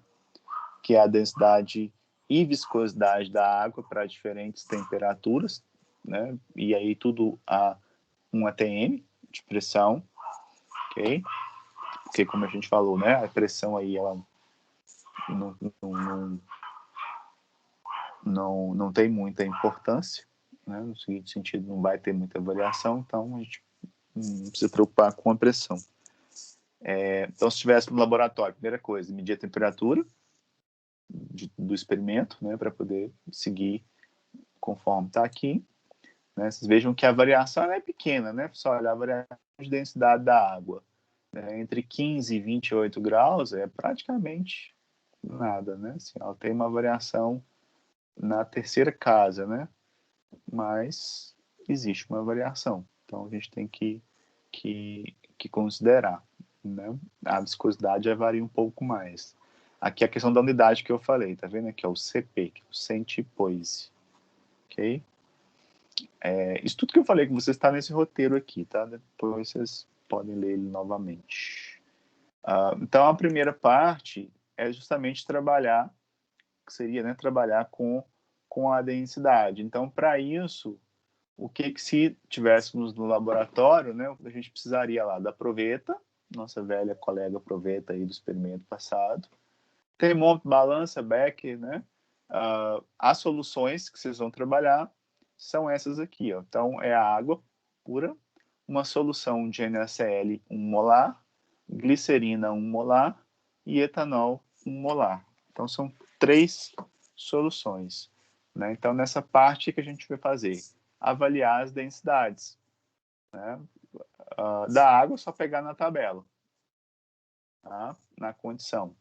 que é a densidade e viscosidade da água para diferentes temperaturas, né? E aí tudo a 1 atm de pressão, ok? Porque como a gente falou, né, a pressão aí ela não tem muita importância, né? No seguinte sentido, não vai ter muita variação, então a gente não precisa se preocupar com a pressão. Então, se estivesse no laboratório, primeira coisa, medir a temperatura do experimento, né, para poder seguir conforme está aqui. Né? Vocês vejam que a variação é pequena, né? Só olhar a variação de densidade da água. Né? Entre 15 e 28 graus é praticamente nada, né? Assim, ela tem uma variação na terceira casa, né? Mas existe uma variação. Então, a gente tem que considerar. Né? A viscosidade já varia um pouco mais. Aqui é a questão da unidade que eu falei, tá vendo aqui? Ó, o CP, que é o centipoise. Ok? Isso tudo que eu falei com vocês está nesse roteiro aqui, tá? Depois vocês podem ler ele novamente. Então, a primeira parte é justamente trabalhar, que seria, né, trabalhar com a densidade. Então, para isso, o que se tivéssemos no laboratório, né, a gente precisaria lá da proveta, nossa velha colega proveta aí do experimento passado, termômetro, balança, Becker, né? As soluções que vocês vão trabalhar são essas aqui, ó. Então, é a água pura, uma solução de NaCl 1 molar, glicerina 1 molar e etanol 1 molar. Então, são 3 soluções. Né? Então, nessa parte que a gente vai fazer, avaliar as densidades. Né? Da água, só pegar na tabela, tá? Na condição.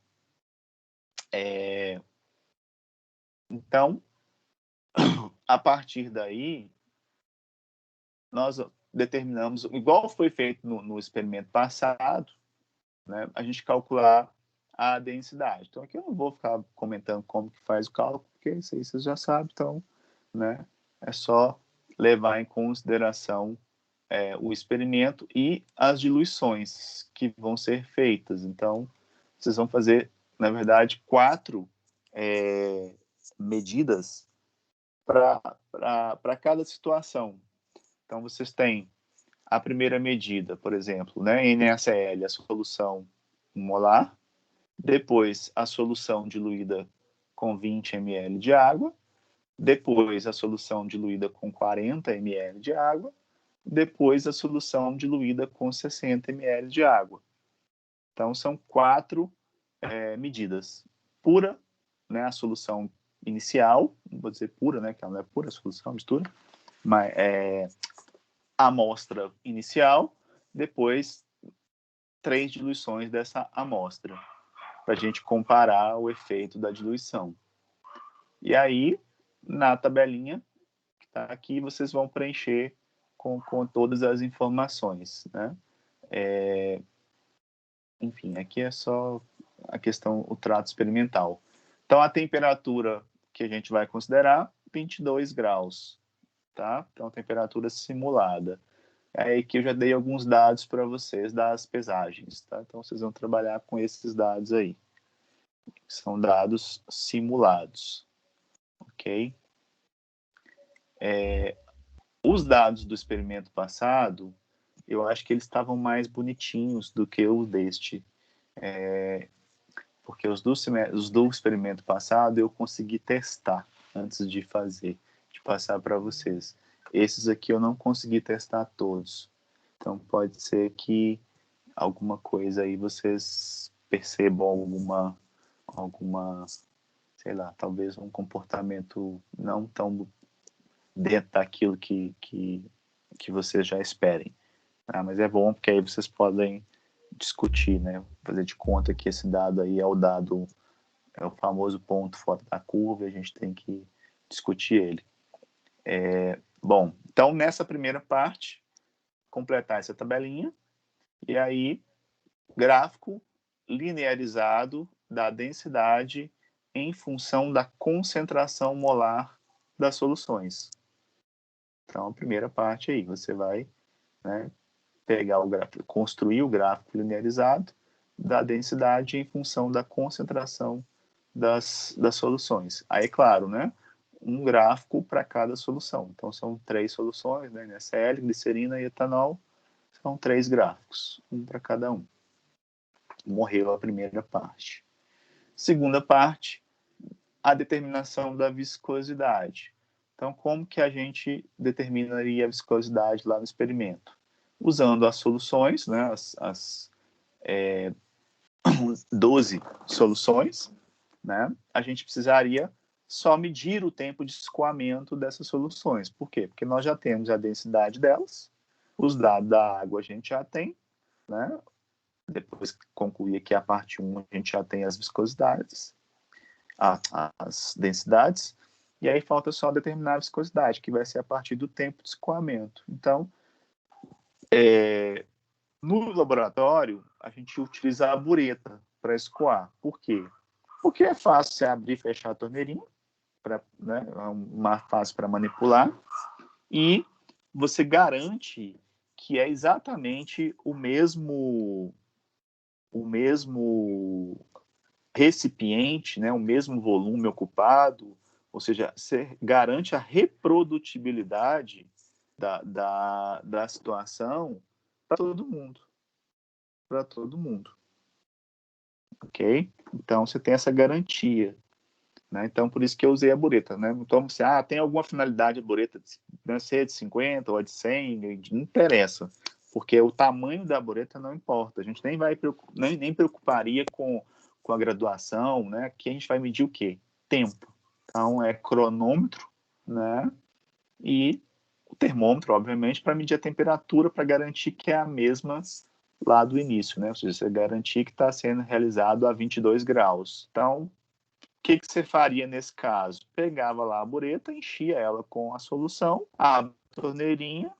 Então, a partir daí, nós determinamos, igual foi feito no experimento passado, né, a gente calcular a densidade. Então, aqui eu não vou ficar comentando como que faz o cálculo, porque isso aí vocês já sabem, então, né, é só levar em consideração o experimento e as diluições que vão ser feitas. Então, vocês vão fazer, na verdade, 4 medidas para cada situação. Então, vocês têm a primeira medida, por exemplo, né, NaCl, a solução 1 molar, depois a solução diluída com 20 ml de água, depois a solução diluída com 40 ml de água, depois a solução diluída com 60 ml de água. Então, são 4 medidas. Pura, né, a solução inicial, não vou dizer pura, né, que ela não é pura, a solução, mistura, mas a amostra inicial, depois 3 diluições dessa amostra, para a gente comparar o efeito da diluição. E aí, na tabelinha que está aqui, vocês vão preencher com todas as informações, né? Enfim, aqui é só a questão, o trato experimental. Então, a temperatura que a gente vai considerar, 22 graus, tá? Então, temperatura simulada. É aí que eu já dei alguns dados para vocês das pesagens, tá? Então, vocês vão trabalhar com esses dados aí. São dados simulados, ok? Os dados do experimento passado, eu acho que eles estavam mais bonitinhos do que os deste. Porque os do experimento passado eu consegui testar antes de fazer, de passar para vocês. Esses aqui eu não consegui testar todos. Então pode ser que alguma coisa aí vocês percebam alguma, sei lá, talvez um comportamento não tão dentro daquilo que vocês já esperem. Tá? Mas é bom porque aí vocês podem discutir, né? Fazer de conta que esse dado aí é o famoso ponto fora da curva, e a gente tem que discutir ele. Bom, então nessa primeira parte, completar essa tabelinha, e aí gráfico linearizado da densidade em função da concentração molar das soluções. Então, a primeira parte aí, você vai, né, pegar o gráfico, construir o gráfico linearizado da densidade em função da concentração das soluções. Aí, claro, né, um gráfico para cada solução. Então, são 3 soluções, né, NaCl, glicerina e etanol. São 3 gráficos, um para cada um. Morreu a primeira parte. Segunda parte, a determinação da viscosidade. Então, como que a gente determinaria a viscosidade lá no experimento? Usando as soluções, né, as 12 soluções, né, a gente precisaria só medir o tempo de escoamento dessas soluções. Por quê? Porque nós já temos a densidade delas, os dados da água a gente já tem, né? Depois que concluir aqui a parte 1, a gente já tem as viscosidades, as densidades, e aí falta só determinar a viscosidade, que vai ser a partir do tempo de escoamento. Então, no laboratório, a gente utiliza a bureta para escoar. Por quê? Porque é fácil você abrir e fechar a torneirinha, né, é mais fácil para manipular, e você garante que é exatamente o mesmo recipiente, né, o mesmo volume ocupado, ou seja, você garante a reprodutibilidade da situação para todo mundo. Para todo mundo. Ok? Então, você tem essa garantia. Né? Então, por isso que eu usei a bureta. Né? Então, você, tem alguma finalidade a bureta, né, ser de 50 ou de 100, não interessa. Porque o tamanho da bureta não importa. A gente nem preocuparia com a graduação, né? Que a gente vai medir o quê? Tempo. Então, é cronômetro, né? E o termômetro, obviamente, para medir a temperatura, para garantir que é a mesma lá do início, né? Ou seja, você garantir que está sendo realizado a 22 graus. Então, o que você faria nesse caso? Pegava lá a bureta, enchia ela com a solução, abre a torneirinha,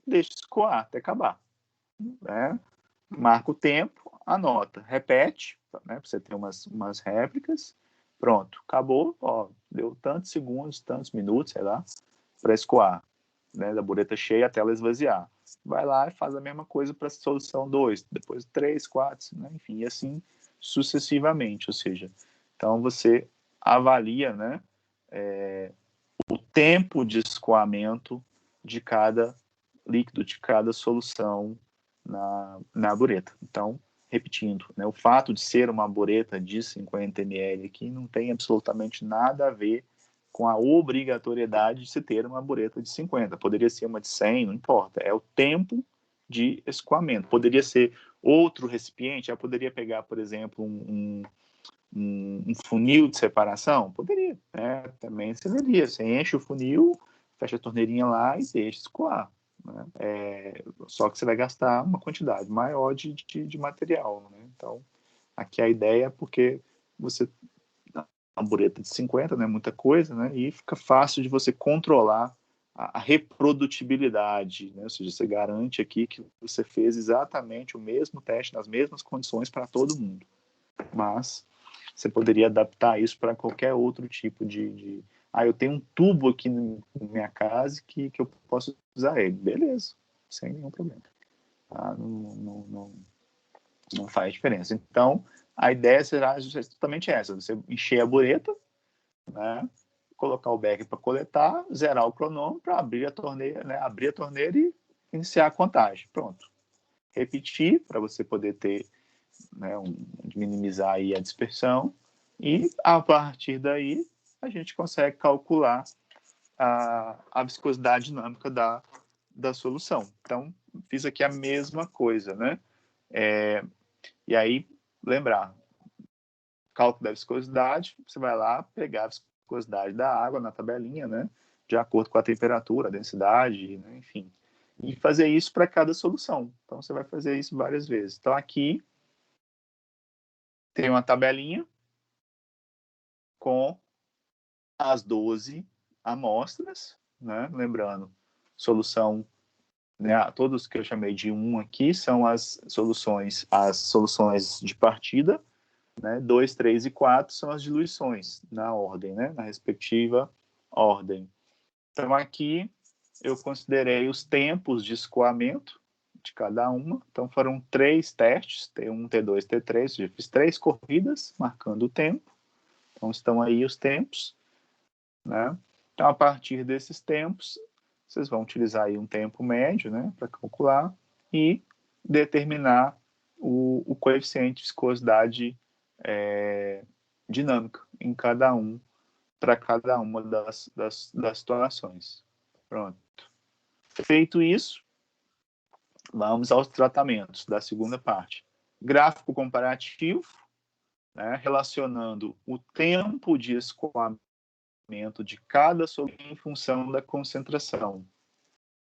deixa escoar até acabar. Né? Marca o tempo, anota, repete, né, para você ter umas réplicas. Pronto, acabou. Ó, deu tantos segundos, tantos minutos, sei lá, para escoar. Né, da bureta cheia até ela esvaziar. Vai lá e faz a mesma coisa para a solução 2, depois 3, 4, né, enfim, e assim sucessivamente. Ou seja, então você avalia, né, o tempo de escoamento de cada líquido, de cada solução na bureta. Então, repetindo, né, o fato de ser uma bureta de 50 ml aqui não tem absolutamente nada a ver com a obrigatoriedade de se ter uma bureta de 50. Poderia ser uma de 100, não importa. É o tempo de escoamento. Poderia ser outro recipiente, eu poderia pegar, por exemplo, um funil de separação? Poderia, né? Também serviria. Você enche o funil, fecha a torneirinha lá e deixa escoar. Né? Só que você vai gastar uma quantidade maior de material. Né? Então, aqui a ideia é porque você uma bureta de 50, né, muita coisa, né, e fica fácil de você controlar a reprodutibilidade, né, ou seja, você garante aqui que você fez exatamente o mesmo teste nas mesmas condições para todo mundo, mas você poderia adaptar isso para qualquer outro tipo eu tenho um tubo aqui na minha casa que eu posso usar ele, beleza, sem nenhum problema, tá? Não faz diferença. Então, a ideia será justamente essa, você encher a bureta, né, colocar o becker para coletar, zerar o cronômetro para abrir a torneira, né, abrir a torneira e iniciar a contagem. Pronto. Repetir para você poder ter, né, minimizar aí a dispersão e a partir daí a gente consegue calcular a viscosidade dinâmica da solução. Então, fiz aqui a mesma coisa, né? E aí, lembrar, cálculo da viscosidade, você vai lá pegar a viscosidade da água na tabelinha, né, de acordo com a temperatura, a densidade, né, enfim, e fazer isso para cada solução. Então, você vai fazer isso várias vezes. Então, aqui tem uma tabelinha com as 12 amostras, né, lembrando, solução né, todos que eu chamei de 1 aqui são as soluções de partida, né? 2, 3 e 4 são as diluições na ordem, né? Na respectiva ordem. Então, aqui eu considerei os tempos de escoamento de cada uma. Então, foram 3 testes, T1, T2, T3. Eu fiz 3 corridas, marcando o tempo. Então, estão aí os tempos, né? Então, a partir desses tempos, vocês vão utilizar aí um tempo médio, né? Para calcular e determinar o coeficiente de viscosidade dinâmica em cada para cada uma das situações. Pronto. Feito isso, vamos aos tratamentos da segunda parte. Gráfico comparativo, né, relacionando o tempo de escoamento de cada solução em função da concentração.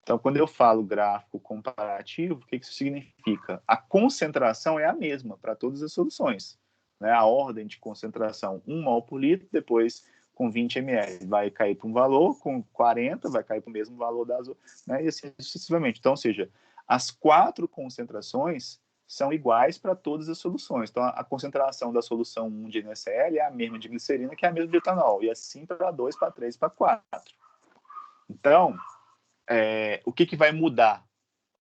Então, quando eu falo gráfico comparativo, o que isso significa? A concentração é a mesma para todas as soluções, né? A ordem de concentração, 1 mol por litro, depois com 20 ml vai cair para um valor, com 40 vai cair para o mesmo valor das outras, né? E assim sucessivamente. Então, ou seja, as 4 concentrações são iguais para todas as soluções. Então, a concentração da solução 1 de NaCl é a mesma de glicerina, que é a mesma de etanol, e assim para 2, para 3, para 4. Então, o que vai mudar?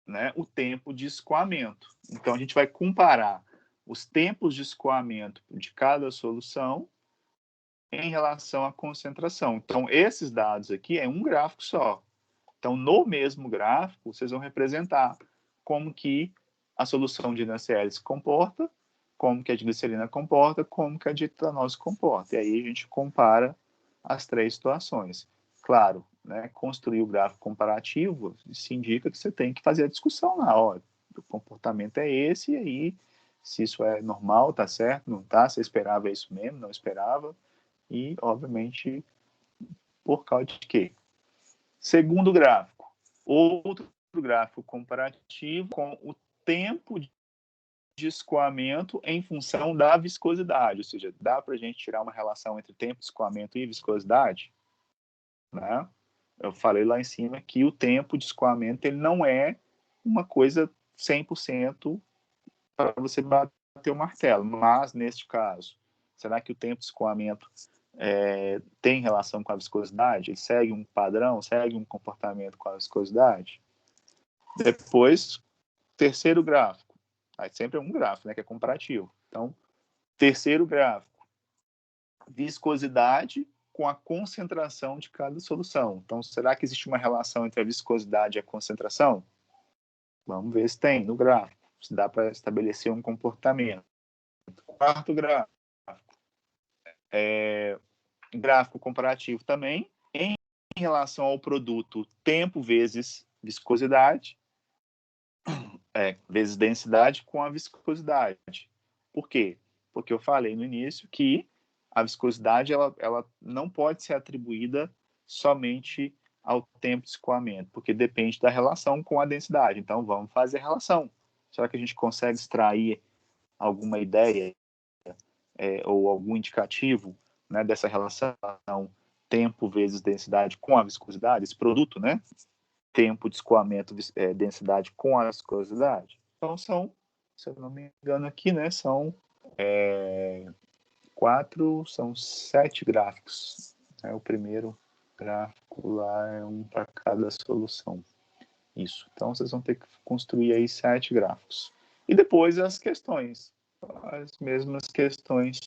Né? O tempo de escoamento. Então, a gente vai comparar os tempos de escoamento de cada solução em relação à concentração. Então, esses dados aqui é um gráfico só. Então, no mesmo gráfico, vocês vão representar como que a solução de NaCl se comporta, como que a de glicerina comporta, como que a de etanol se comporta. E aí a gente compara as 3 situações. Claro, né, construir o gráfico comparativo, isso indica que você tem que fazer a discussão lá. Ó, o comportamento é esse, e aí, se isso é normal, tá certo, não tá, você esperava isso mesmo, não esperava, e, obviamente, por causa de quê? Segundo gráfico, outro gráfico comparativo com o tempo de escoamento em função da viscosidade, ou seja, dá para a gente tirar uma relação entre tempo de escoamento e viscosidade? Né? Eu falei lá em cima que o tempo de escoamento ele não é uma coisa 100% para você bater o martelo, mas neste caso, será que o tempo de escoamento tem relação com a viscosidade? Ele segue um padrão, segue um comportamento com a viscosidade? Depois, terceiro gráfico. Aí sempre é um gráfico, né, que é comparativo. Então, terceiro gráfico. Viscosidade com a concentração de cada solução. Então, será que existe uma relação entre a viscosidade e a concentração? Vamos ver se tem no gráfico. Se dá para estabelecer um comportamento. Quarto gráfico. Gráfico comparativo também, em relação ao produto tempo vezes viscosidade, vezes densidade com a viscosidade. Por quê? Porque eu falei no início que a viscosidade ela não pode ser atribuída somente ao tempo de escoamento, porque depende da relação com a densidade. Então, vamos fazer a relação. Será que a gente consegue extrair alguma ideia ou algum indicativo, né, dessa relação tempo vezes densidade com a viscosidade, esse produto, né? Tempo de escoamento, densidade com a viscosidade. Então, são, se eu não me engano aqui, né, são 7 gráficos. Né? O primeiro gráfico lá é um para cada solução. Isso. Então, vocês vão ter que construir aí 7 gráficos. E depois as questões. As mesmas questões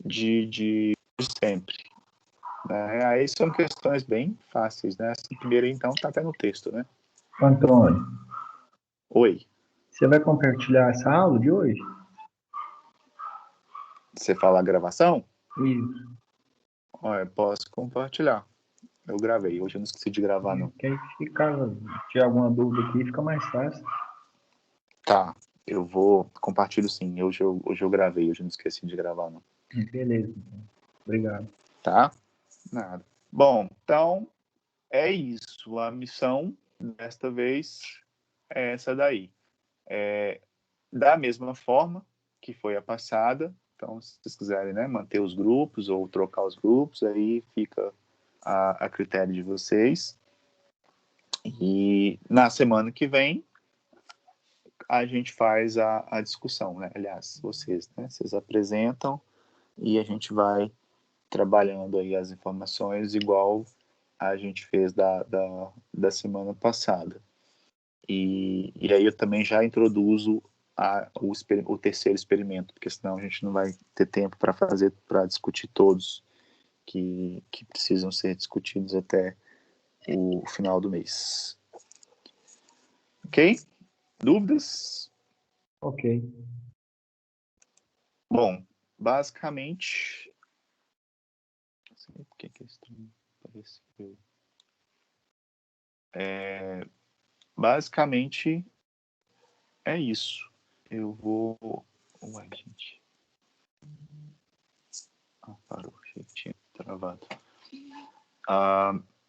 de sempre. Né? Aí são questões bem fáceis, né? Essa primeira, então, está até no texto, né? Antônio, Oi. você vai compartilhar essa aula de hoje? Você fala a gravação? Isso. Olha, posso compartilhar. Eu gravei. Hoje eu não esqueci de gravar, não. Que aí se tiver alguma dúvida aqui, fica mais fácil. Tá. Eu vou compartilho sim. Hoje eu gravei. Hoje eu não esqueci de gravar, não. Beleza. Obrigado. Tá? Nada. Bom, então é isso. A missão desta vez é essa daí. Da mesma forma que foi a passada. Então, se vocês quiserem, né, manter os grupos ou trocar os grupos, aí fica a critério de vocês. E na semana que vem, a gente faz a discussão, né? Aliás, vocês, né? Vocês apresentam e a gente vai trabalhando aí as informações igual a gente fez da semana passada. E aí eu também já introduzo o terceiro experimento, porque senão a gente não vai ter tempo para discutir todos que precisam ser discutidos até o final do mês. Ok? Dúvidas? Ok. Bom, basicamente... Não sei por que esse trem apareceu. Basicamente é isso. Eu vou... Ué, gente. Parou. Achei que tinha travado.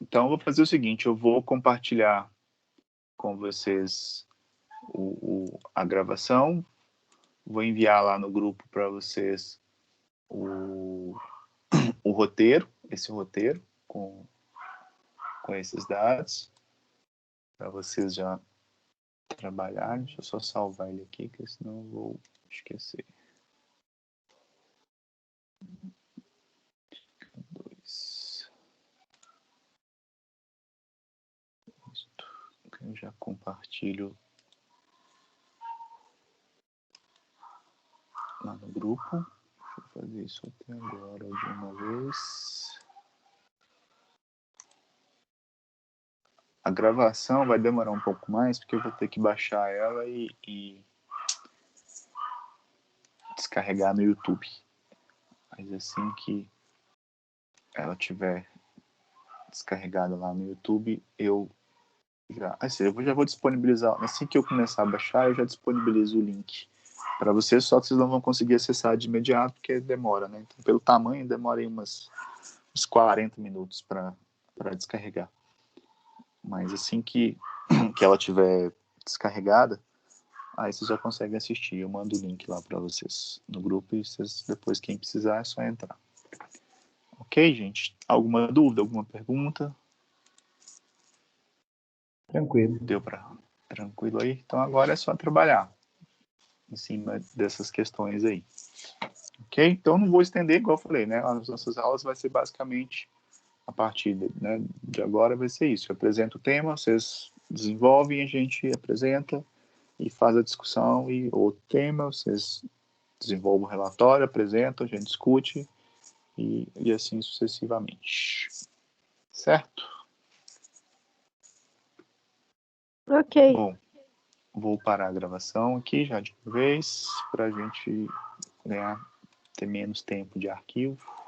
Então eu vou fazer o seguinte. Eu vou compartilhar com vocês a gravação. Vou enviar lá no grupo para vocês o roteiro, esse roteiro com esses dados, para vocês já trabalharem. Deixa eu só salvar ele aqui, que senão eu vou esquecer. 2. Eu já compartilho lá no grupo. Deixa eu fazer isso até agora de uma vez. A gravação vai demorar um pouco mais, porque eu vou ter que baixar ela e descarregar no YouTube. Mas assim que ela tiver descarregada lá no YouTube, eu já vou disponibilizar. Assim que eu começar a baixar, eu já disponibilizo o link para vocês, só que vocês não vão conseguir acessar de imediato, porque demora, né? Então, pelo tamanho, demora aí uns 40 minutos para descarregar. Mas assim que ela tiver descarregada, aí vocês já conseguem assistir. Eu mando o link lá para vocês no grupo e vocês, depois, quem precisar, é só entrar. Ok, gente? Alguma dúvida, alguma pergunta? Tranquilo. Deu para tranquilo aí? Então agora é só trabalhar em cima dessas questões aí. Ok? Então não vou estender, igual eu falei, né? As nossas aulas vai ser basicamente a partir de agora vai ser isso. Eu apresento o tema, vocês desenvolvem, a gente apresenta e faz a discussão, e outro tema, vocês desenvolvem o relatório, apresentam, a gente discute e assim sucessivamente. Certo? Ok. Bom, vou parar a gravação aqui já de uma vez, para a gente ter menos tempo de arquivo.